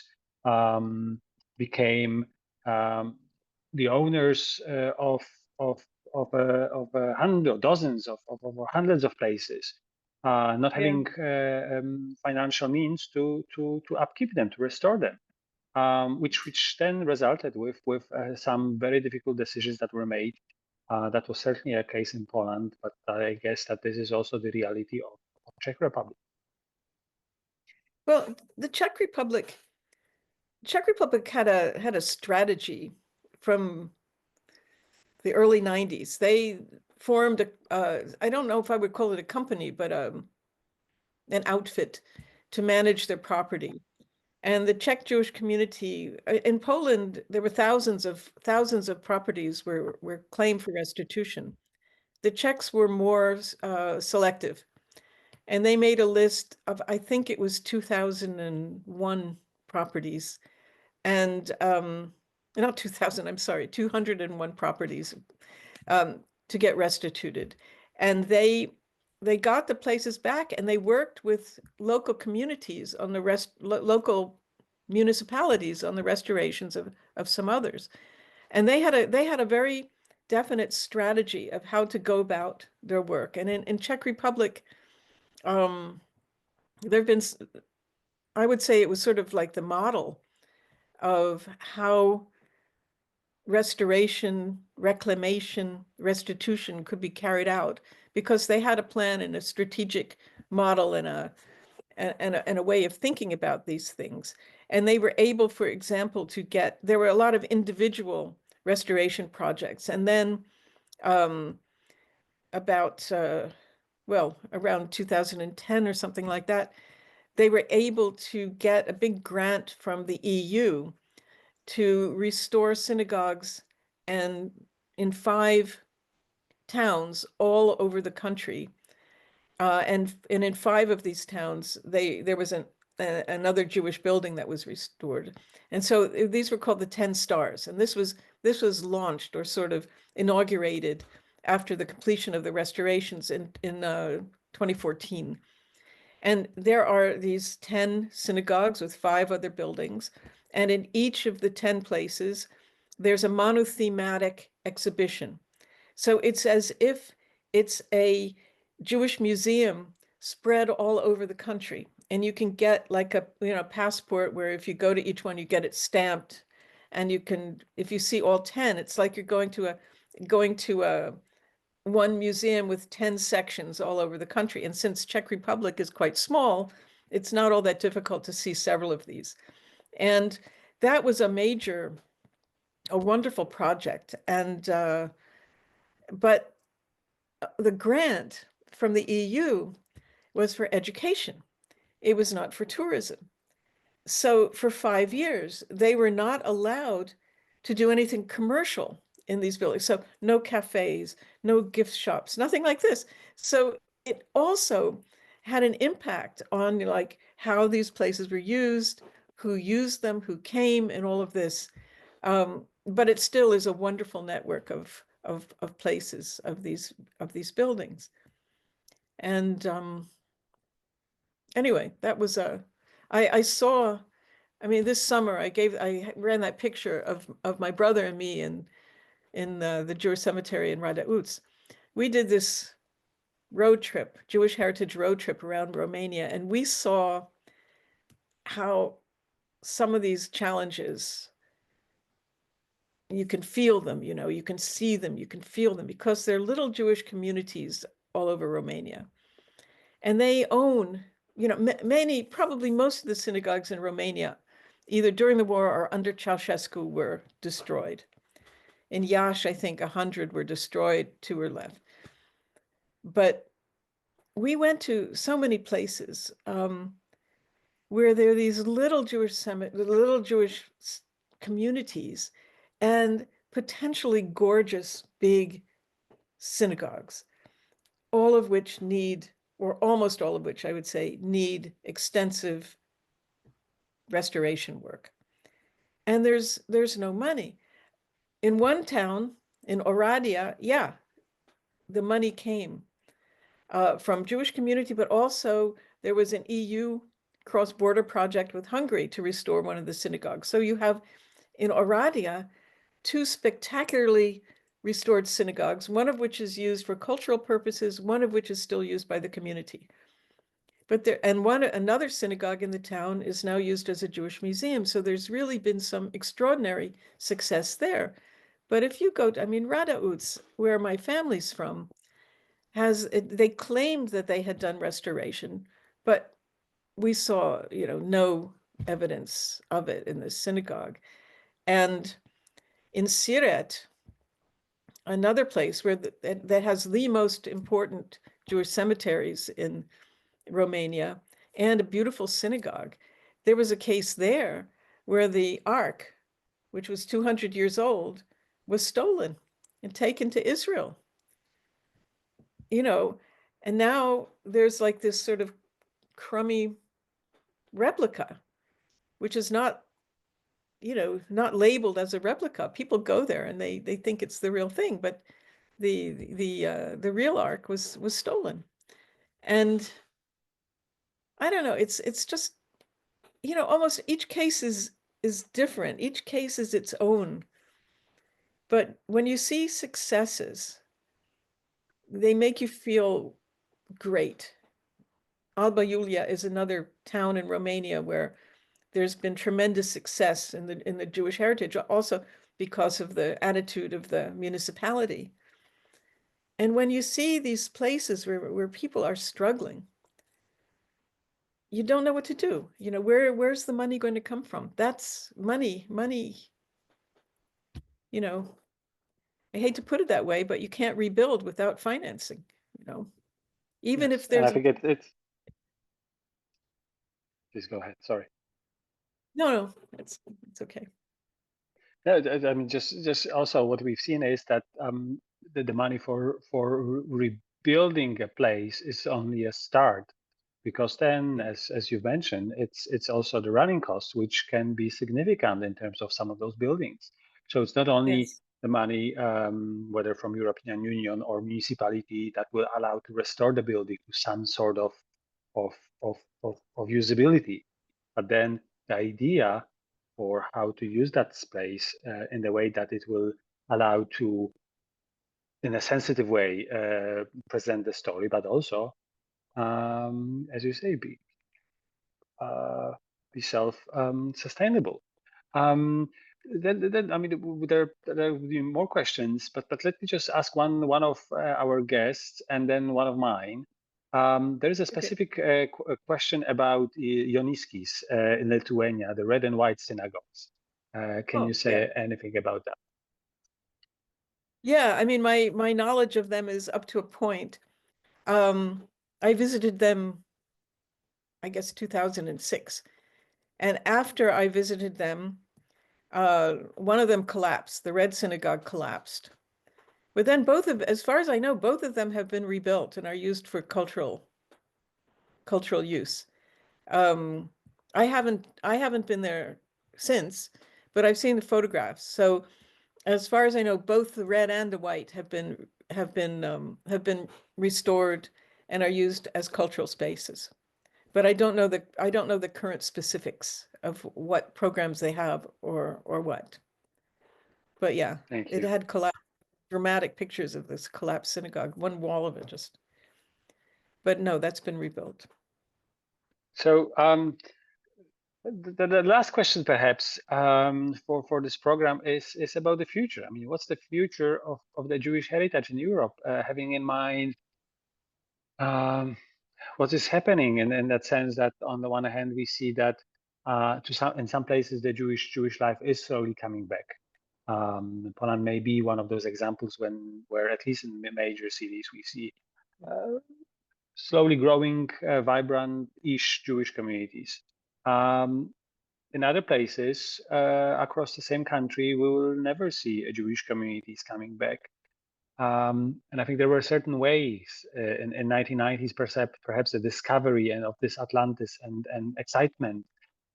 became the owners of dozens of hundreds of places, not yeah. having financial means to upkeep them, to restore them, which then resulted with some very difficult decisions that were made. That was certainly a case in Poland, but I guess that this is also the reality of Czech Republic. Well, the Czech Republic had a strategy from the early 90s. They formed I don't know if I would call it a company, but an outfit to manage their property. And the Czech Jewish community in Poland, there were thousands of properties were claimed for restitution. The Czechs were more selective, and they made a list of, I think it was 2001 properties, and not 2000, I'm sorry, 201 properties to get restituted. And they got the places back, and they worked with local communities on the local municipalities on the restorations of some others. And they had a very definite strategy of how to go about their work. And in Czech Republic, there have been, I would say it was sort of like the model of how restoration, reclamation, restitution could be carried out, because they had a plan and a strategic model and a way of thinking about these things. And they were able, for example, there were a lot of individual restoration projects. And then around 2010 or something like that, they were able to get a big grant from the EU to restore synagogues and in 5 towns all over the country. And in 5 of these towns, there was another Jewish building that was restored. And so these were called the 10 Stars. And this was launched or sort of inaugurated after the completion of the restorations in 2014. And there are these 10 synagogues with 5 other buildings. And in each of the 10 places, there's a monothematic exhibition. So it's as if it's a Jewish museum spread all over the country. And you can get like a passport where if you go to each one, you get it stamped. And if you see all 10, it's like you're going to a one museum with 10 sections all over the country. And since Czech Republic is quite small, it's not all that difficult to see several of these. And that was a wonderful project. But the grant from the EU was for education. It was not for tourism. So for 5 years, they were not allowed to do anything commercial in these buildings. So no cafes, no gift shops, nothing like this. So it also had an impact on like how these places were used, who used them, who came, and all of this. But it still is a wonderful network of places, of these buildings. And anyway, that was I saw. I mean, this summer I ran that picture of my brother and me in the Jewish cemetery in Radauts. We did this Jewish heritage road trip around Romania, and we saw how some of these challenges, you can feel them, you can see them, you can feel them, because they're little Jewish communities all over Romania. And they own, many, probably most of the synagogues in Romania, either during the war or under Ceausescu, were destroyed. In Iași, I think 100 were destroyed, 2 were left. But we went to so many places where there are these little Jewish communities, and potentially gorgeous big synagogues, all of which need, or almost all of which I would say, need extensive restoration work. And there's no money. In one town, in Oradea, yeah, the money came from Jewish community, but also there was an EU cross-border project with Hungary to restore one of the synagogues. So you have in Oradea 2 spectacularly restored synagogues, one of which is used for cultural purposes, one of which is still used by the community. But another synagogue in the town is now used as a Jewish museum. So there's really been some extraordinary success there. But if you go to, Radauts, where my family's from, they claimed that they had done restoration, but we saw, no evidence of it in the synagogue. And in Siret, another place where that has the most important Jewish cemeteries in Romania and a beautiful synagogue, there was a case there where the ark, which was 200 years old, was stolen and taken to Israel. And now there's like this sort of crummy replica, which is not labeled as a replica. People go there and they think it's the real thing, but the real ark was stolen. And I don't know, it's just, almost each case is different. Each case is its own. But when you see successes, they make you feel great. Alba Iulia is another town in Romania where there's been tremendous success in the Jewish heritage, also because of the attitude of the municipality. And when you see these places where people are struggling, you don't know what to do. Where's the money going to come from? That's money, I hate to put it that way, but you can't rebuild without financing, even Yes, if and I there's think it's. Please go ahead. Sorry. no, it's okay. No, I mean, just also what we've seen is that the money for rebuilding a place is only a start, because then, as you mentioned, it's also the running costs, which can be significant in terms of some of those buildings. So it's not only Yes. the money, whether from European Union or municipality, that will allow to restore the building to some sort of of usability, but then the idea for how to use that space in the way that it will allow to, in a sensitive way, present the story, but also, as you say, be self-sustainable. Then, I mean, there will be more questions, but let me just ask one of our guests and then one of mine. There is a Okay. specific question about Joniskis in Lithuania, the red and white synagogues. Can you Oh, yeah. say anything about that? Yeah, my knowledge of them is up to a point. I visited them, I guess, 2006. And after I visited them, one of them collapsed. The Red Synagogue collapsed. But then as far as I know, both of them have been rebuilt and are used for cultural use. Um, I haven't been there since, but I've seen the photographs. So as far as I know, both the red and the white have been restored and are used as cultural spaces. But I don't know the current specifics of what programs they have or what. But yeah, Thank it you. had dramatic pictures of this collapsed synagogue, one wall of it just. But no, that's been rebuilt. So The last question, perhaps, for this program is about the future. I mean, what's the future of the Jewish heritage in Europe, having in mind um, what is happening in that sense that on the one hand we see that in some places the Jewish life is slowly coming back. Poland may be one of those examples where at least in the major cities we see uh, slowly growing, vibrant-ish Jewish communities. Um, in other places across the same country, we will never see a Jewish communities coming back. And I think there were certain ways in 1990s, perhaps the discovery and of this Atlantis and excitement.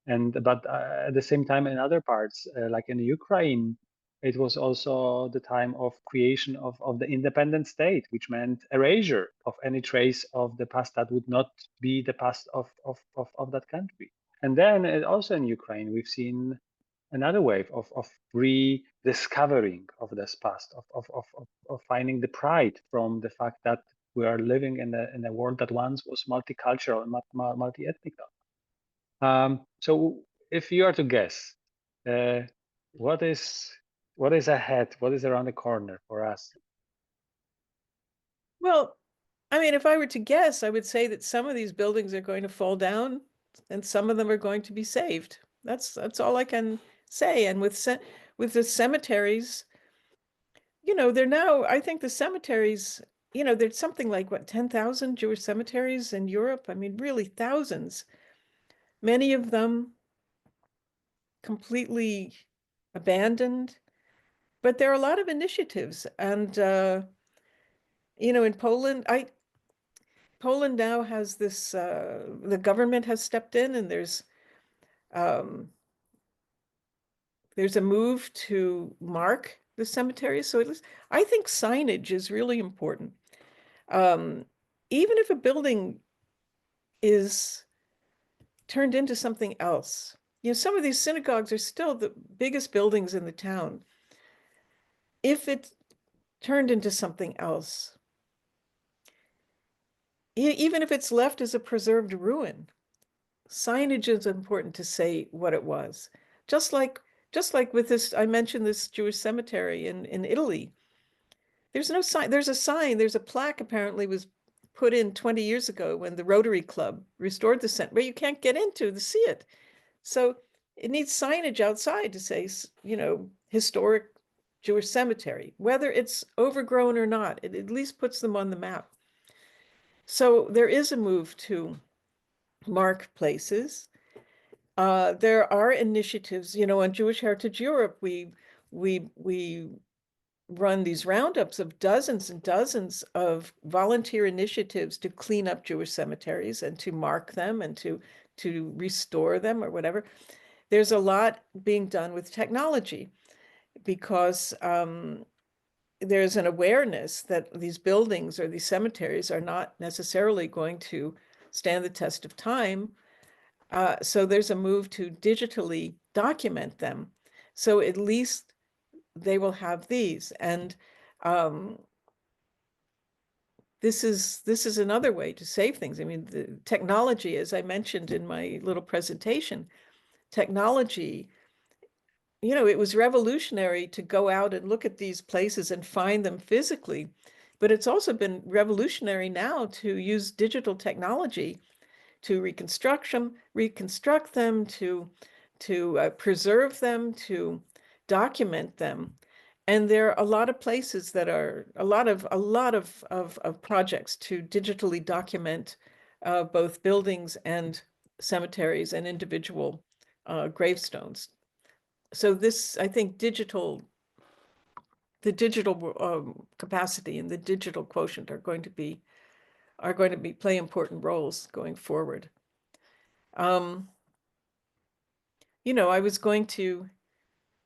But at the same time, in other parts, like in Ukraine, it was also the time of creation of the independent state, which meant erasure of any trace of the past that would not be the past of that country. And then also in Ukraine, we've seen another wave of rediscovering of this past, of finding the pride from the fact that we are living in a world that once was multicultural and multi-ethnic. So if you are to guess, uh, what is what is ahead? What is around the corner for us? Well, I mean, if I were to guess, I would say that some of these buildings are going to fall down and some of them are going to be saved. That's all I can say. And with the cemeteries, they're now, I think the cemeteries, there's something like what, 10,000 Jewish cemeteries in Europe. I mean, really thousands. Many of them completely abandoned. But there are a lot of initiatives. And in Poland now has this, the government has stepped in and um, there's a move to mark the cemeteries. So I think signage is really important. Um, Even if a building is turned into something else, some of these synagogues are still the biggest buildings in the town. If it's turned into something else, even if it's left as a preserved ruin, signage is important to say what it was. Just like just like with this, I mentioned this Jewish cemetery in Italy. There's no sign, there's a plaque apparently was put in 20 years ago when the Rotary Club restored the center, but you can't get into to see it. So it needs signage outside to say, historic Jewish cemetery. Whether it's overgrown or not, it at least puts them on the map. So there is a move to mark places. There are initiatives, on Jewish Heritage Europe, we run these roundups of dozens and dozens of volunteer initiatives to clean up Jewish cemeteries and to mark them and to restore them or whatever. There's a lot being done with technology because there's an awareness that these buildings or these cemeteries are not necessarily going to stand the test of time. So there's a move to digitally document them. So at least they will have these. And this is another way to save things. I mean, the technology, as I mentioned in my little presentation, technology, it was revolutionary to go out and look at these places and find them physically. But it's also been revolutionary now to use digital technology to reconstruct them, to preserve them, to document them. And there are a lot of places that are a lot of projects to digitally document both buildings and cemeteries and individual gravestones. So this, I think, the digital capacity and the digital quotient are going to be play important roles going forward. I was going to,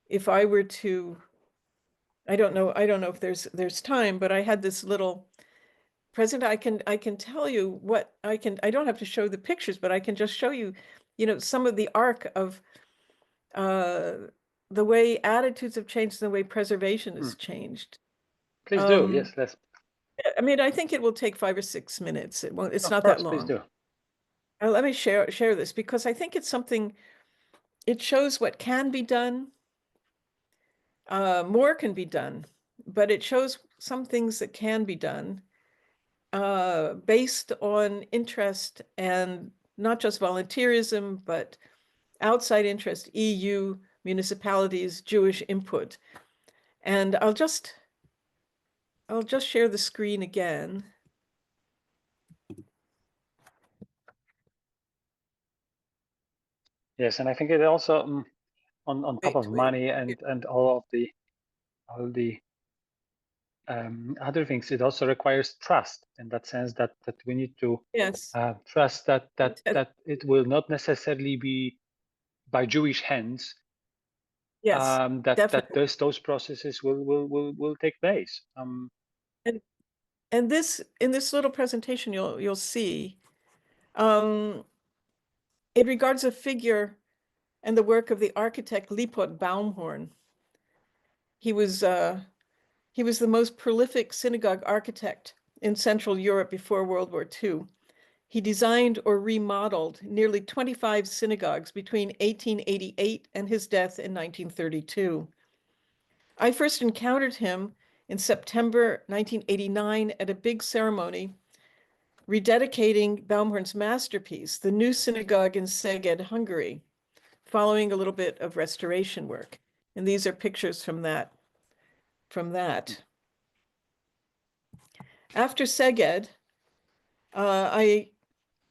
if I were to, I don't know if there's time, but I had this little present. I can tell you what I don't have to show the pictures, but I can just show you, some of the arc of uh, the way attitudes have changed and the way preservation has changed. Please do. Um, Yes, let's. I mean, I think it will take 5 or 6 minutes. It's Of not that course, please long. do. Let me share this because I think it's something it shows what can be done. More can be done, but it shows some things that can be done based on interest and not just volunteerism, but outside interest, EU, municipalities, Jewish input. And I'll just share the screen again. Yes, and I think it also on top of Wait. money and all the other things, it also requires trust in that sense that we need to Yes. trust that it will not necessarily be by Jewish hands Yes, that definitely. those processes will take place. And and this in this little presentation you'll see um, it regards a figure and the work of the architect Liepot Baumhorn. He was the most prolific synagogue architect in Central Europe before World War II. He designed or remodeled nearly 25 synagogues between 1888 and his death in 1932. I first encountered him in September 1989 at a big ceremony rededicating Baumhorn's masterpiece, the new synagogue in Szeged, Hungary, following a little bit of restoration work. And these are pictures from that. After Szeged, I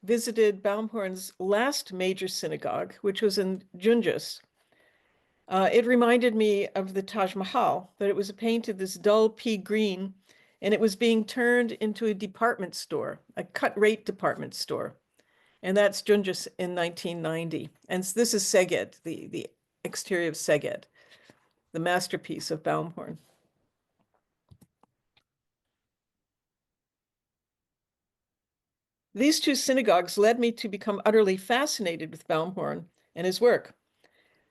visited Baumhorn's last major synagogue, which was in Junjas. It reminded me of the Taj Mahal, that it was painted this dull pea green, and it was being turned into a department store, a cut-rate department store. And that's Junjas in 1990. And this is Szeged, the exterior of Szeged, the masterpiece of Baumhorn. These two synagogues led me to become utterly fascinated with Baumhorn and his work.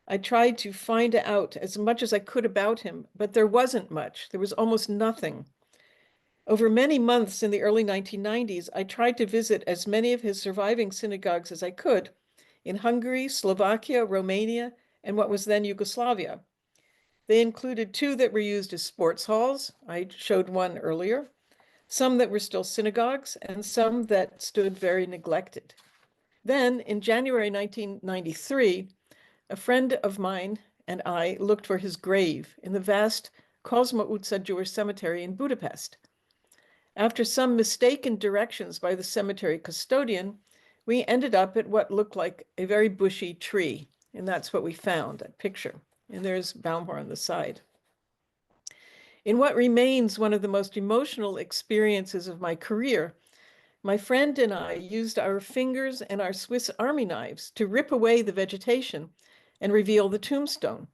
I tried to find out as much as I could about him, but there wasn't much. There was almost nothing. Over many months in the early 1990s, I tried to visit as many of his surviving synagogues as I could in Hungary, Slovakia, Romania, and what was then Yugoslavia. They included two that were used as sports halls. I showed one earlier. Some that were still synagogues, and some that stood very neglected. Then, in January 1993, a friend of mine and I looked for his grave in the vast Kozma Utca Jewish Cemetery in Budapest. After some mistaken directions by the cemetery custodian, we ended up at what looked like a very bushy tree, and that's what we found, that picture. And there's Baumhorn on the side. In what remains one of the most emotional experiences of my career, my friend and I used our fingers and our Swiss Army knives to rip away the vegetation and reveal the tombstone.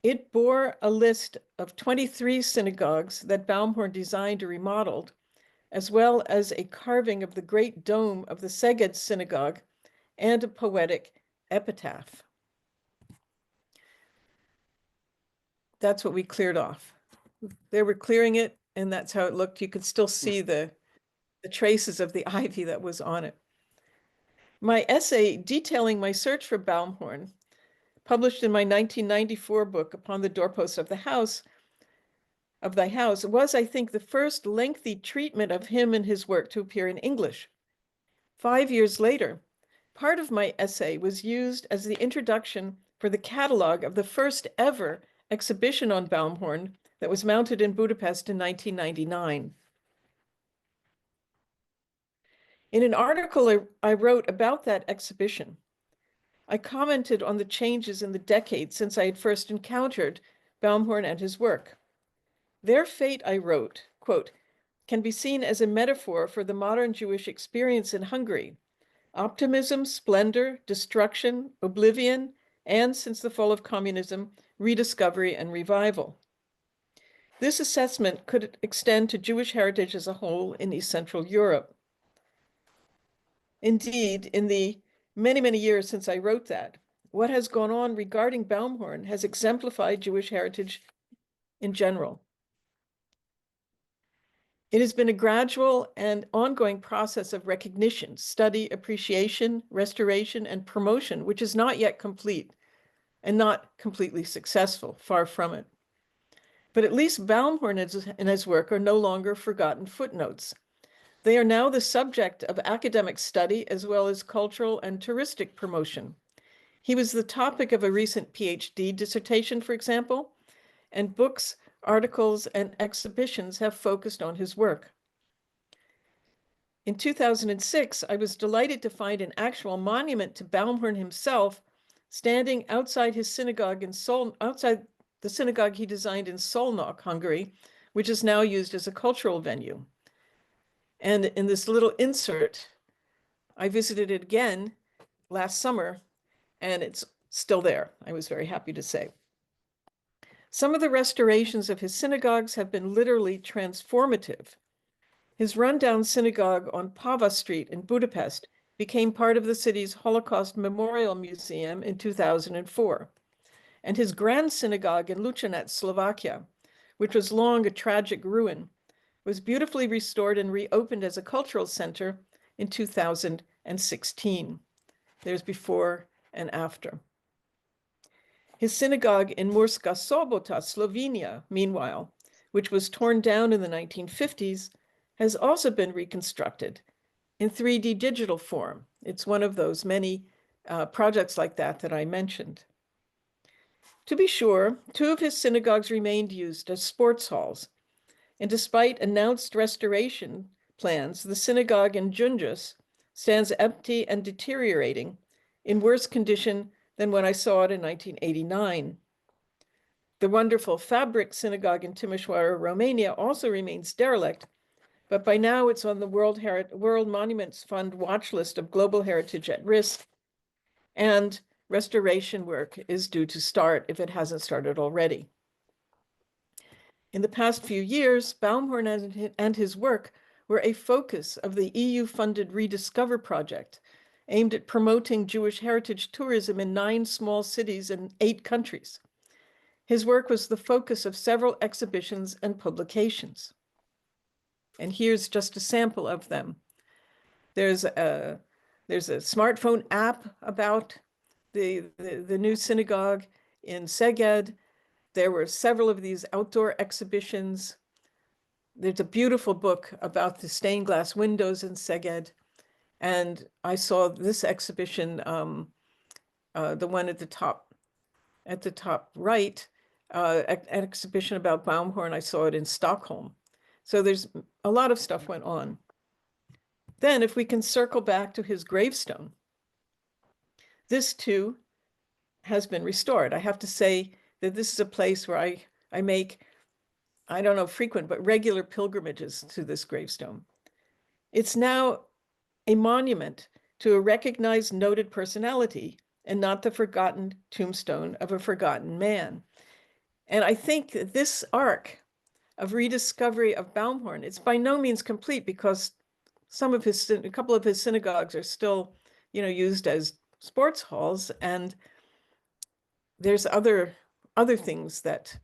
It bore a list of 23 synagogues that Baumhorn designed or remodeled, as well as a carving of the great dome of the Szeged Synagogue and a poetic epitaph. That's what we cleared off. They were clearing it, and that's how it looked. You could still see the traces of the ivy that was on it. My essay detailing my search for Baumhorn, published in my 1994 book, Upon the Doorposts of thy house, was, I think, the first lengthy treatment of him and his work to appear in English. 5 years later, part of my essay was used as the introduction for the catalog of the first ever exhibition on Baumhorn that was mounted in Budapest in 1999. In an article I wrote about that exhibition, I commented on the changes in the decades since I had first encountered Baumhorn and his work. Their fate, I wrote, quote, can be seen as a metaphor for the modern Jewish experience in Hungary. Optimism, splendor, destruction, oblivion, and, since the fall of communism, rediscovery and revival. This assessment could extend to Jewish heritage as a whole in East Central Europe. Indeed, in the many, many years since I wrote that, what has gone on regarding Baumhorn has exemplified Jewish heritage in general. It has been a gradual and ongoing process of recognition, study, appreciation, restoration, and promotion, which is not yet complete. and not completely successful, far from it. But at least Baumhorn and his work are no longer forgotten footnotes. They are now the subject of academic study as well as cultural and touristic promotion. He was the topic of a recent PhD dissertation, for example, and books, articles, and exhibitions have focused on his work. In 2006, I was delighted to find an actual monument to Baumhorn himself standing outside his synagogue outside the synagogue he designed in Szolnok, Hungary, which is now used as a cultural venue. And in this little insert, I visited it again last summer, and it's still there, I was very happy to say. Some of the restorations of his synagogues have been literally transformative. His rundown synagogue on Pava Street in Budapest became part of the city's Holocaust Memorial Museum in 2004. And his grand synagogue in Lučanec, Slovakia, which was long a tragic ruin, was beautifully restored and reopened as a cultural center in 2016. There's before and after. His synagogue in Murska Sobota, Slovenia, meanwhile, which was torn down in the 1950s, has also been reconstructed in 3D digital form. It's one of those many projects like that I mentioned. To be sure, 2 of his synagogues remained used as sports halls, and despite announced restoration plans, the synagogue in Junjas stands empty and deteriorating in worse condition than when I saw it in 1989. The wonderful Fabric Synagogue in Timișoara, Romania also remains derelict, but by now it's on the World Monuments Fund watch list of global heritage at risk, and restoration work is due to start if it hasn't started already. In the past few years, Baumhorn and his work were a focus of the EU-funded Rediscover project, aimed at promoting Jewish heritage tourism in 9 small cities in 8 countries. His work was the focus of several exhibitions and publications. And here's just a sample of them. There's a smartphone app about the new synagogue in Szeged. There were several of these outdoor exhibitions. There's a beautiful book about the stained glass windows in Szeged. And I saw this exhibition, the one at the top right, an exhibition about Baumhorn. I saw it in Stockholm. So there's a lot of stuff went on. Then if we can circle back to his gravestone, this too has been restored. I have to say that this is a place where I make, I don't know, frequent, but regular pilgrimages to this gravestone. It's now a monument to a recognized noted personality and not the forgotten tombstone of a forgotten man. And I think this arc of rediscovery of Baumhorn, it's by no means complete because a couple of his synagogues are still, used as sports halls, and there's other things that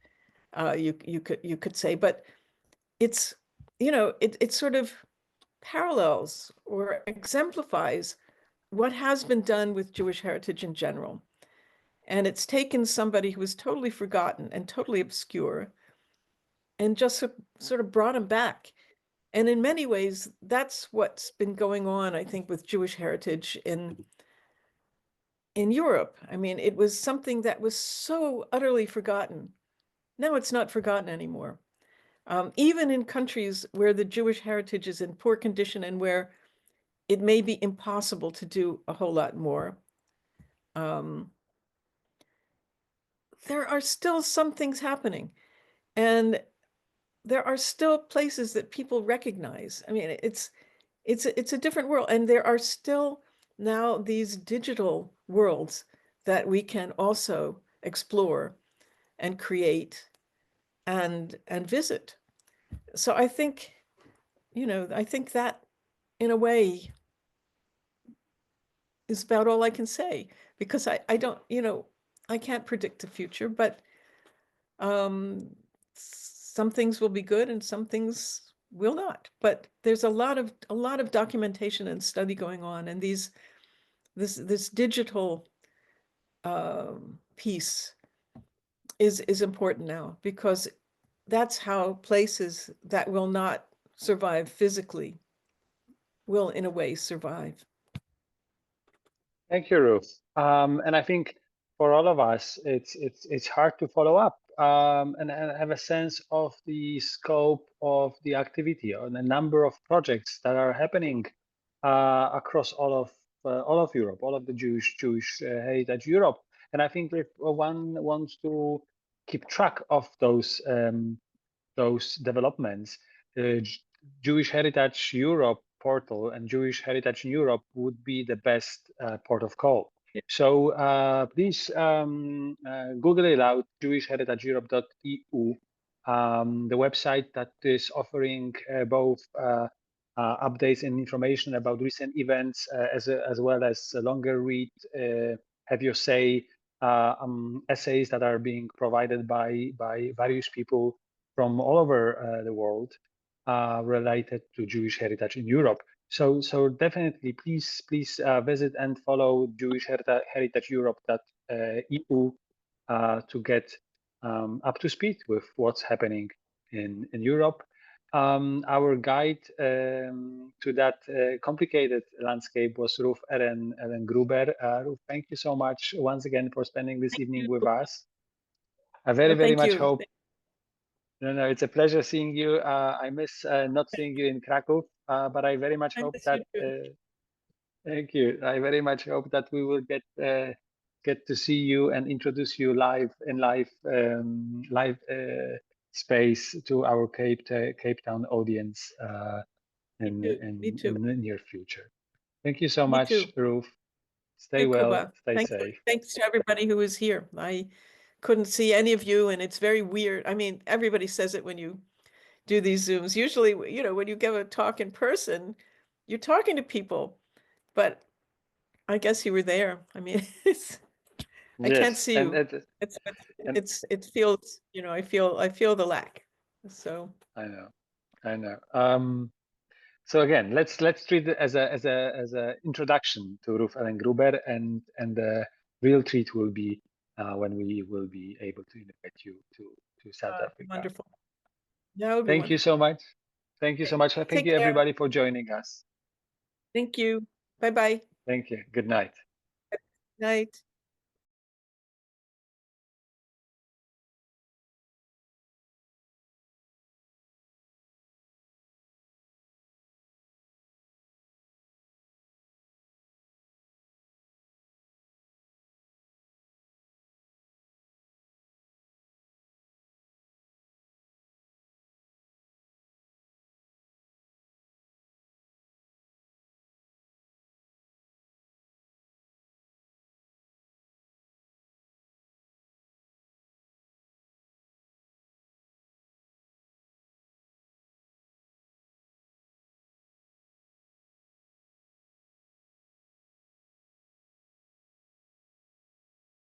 you could say, but it's it sort of parallels or exemplifies what has been done with Jewish heritage in general. And it's taken somebody who was totally forgotten and totally obscure and just sort of brought him back. And in many ways, that's what's been going on, I think, with Jewish heritage in Europe. I mean, it was something that was so utterly forgotten. Now it's not forgotten anymore. Even in countries where the Jewish heritage is in poor condition and where it may be impossible to do a whole lot more, there are still some things happening. And there are still places that people recognize. I mean, it's a different world. And there are still now these digital worlds that we can also explore and create and visit. So I think, I think that in a way is about all I can say, because I don't, I can't predict the future, but some things will be good and some things will not. But there's a lot of documentation and study going on, and this digital piece is important now, because that's how places that will not survive physically will, in a way, survive. Thank you, Ruth. And I think for all of us, it's hard to follow up and have a sense of the scope of the activity and the number of projects that are happening across all of Europe, all of the Jewish heritage Europe. And I think if one wants to keep track of those developments, Jewish Heritage Europe portal and Jewish Heritage in Europe would be the best port of call. Yeah. So please Google it out, jewishheritageeurope.eu, the website that is offering both updates and information about recent events, as well as a longer read, have your say, essays that are being provided by various people from all over the world related to Jewish heritage in Europe. So definitely, please visit and follow Jewish Heritage Europe.eu to get up to speed with what's happening in Europe. Our guide to that complicated landscape was Ruth Ellen Gruber. Ruth, thank you so much once again for spending this evening with us. I very Thank much you. hope. No, it's a pleasure seeing you. I miss not seeing you in Krakow, but I very much I hope miss you that. too. Thank you. I very much hope that we will get to see you and introduce you live in live space to our Cape Town audience Me too. in the near future. Thank you so Me much, too. Ruth. Stay Too, well. Kuba. Stay safe. Thanks to everybody who was here. I couldn't see any of you, and it's very weird. I mean, everybody says it when you do these Zooms. Usually, when you give a talk in person, you're talking to people, but I guess you were there. I mean, I can't Yes, see and you. It's and it feels, I feel the lack. So I know. So again, let's treat it as a introduction to Ruth Ellen Gruber, and the real treat will be when we will be able to invite you to South Africa. wonderful. That would be Thank you so wonderful. much. Thank you so much. Thank Take you care. everybody for joining us. Thank you. Bye-bye. Thank you. Good night. Night.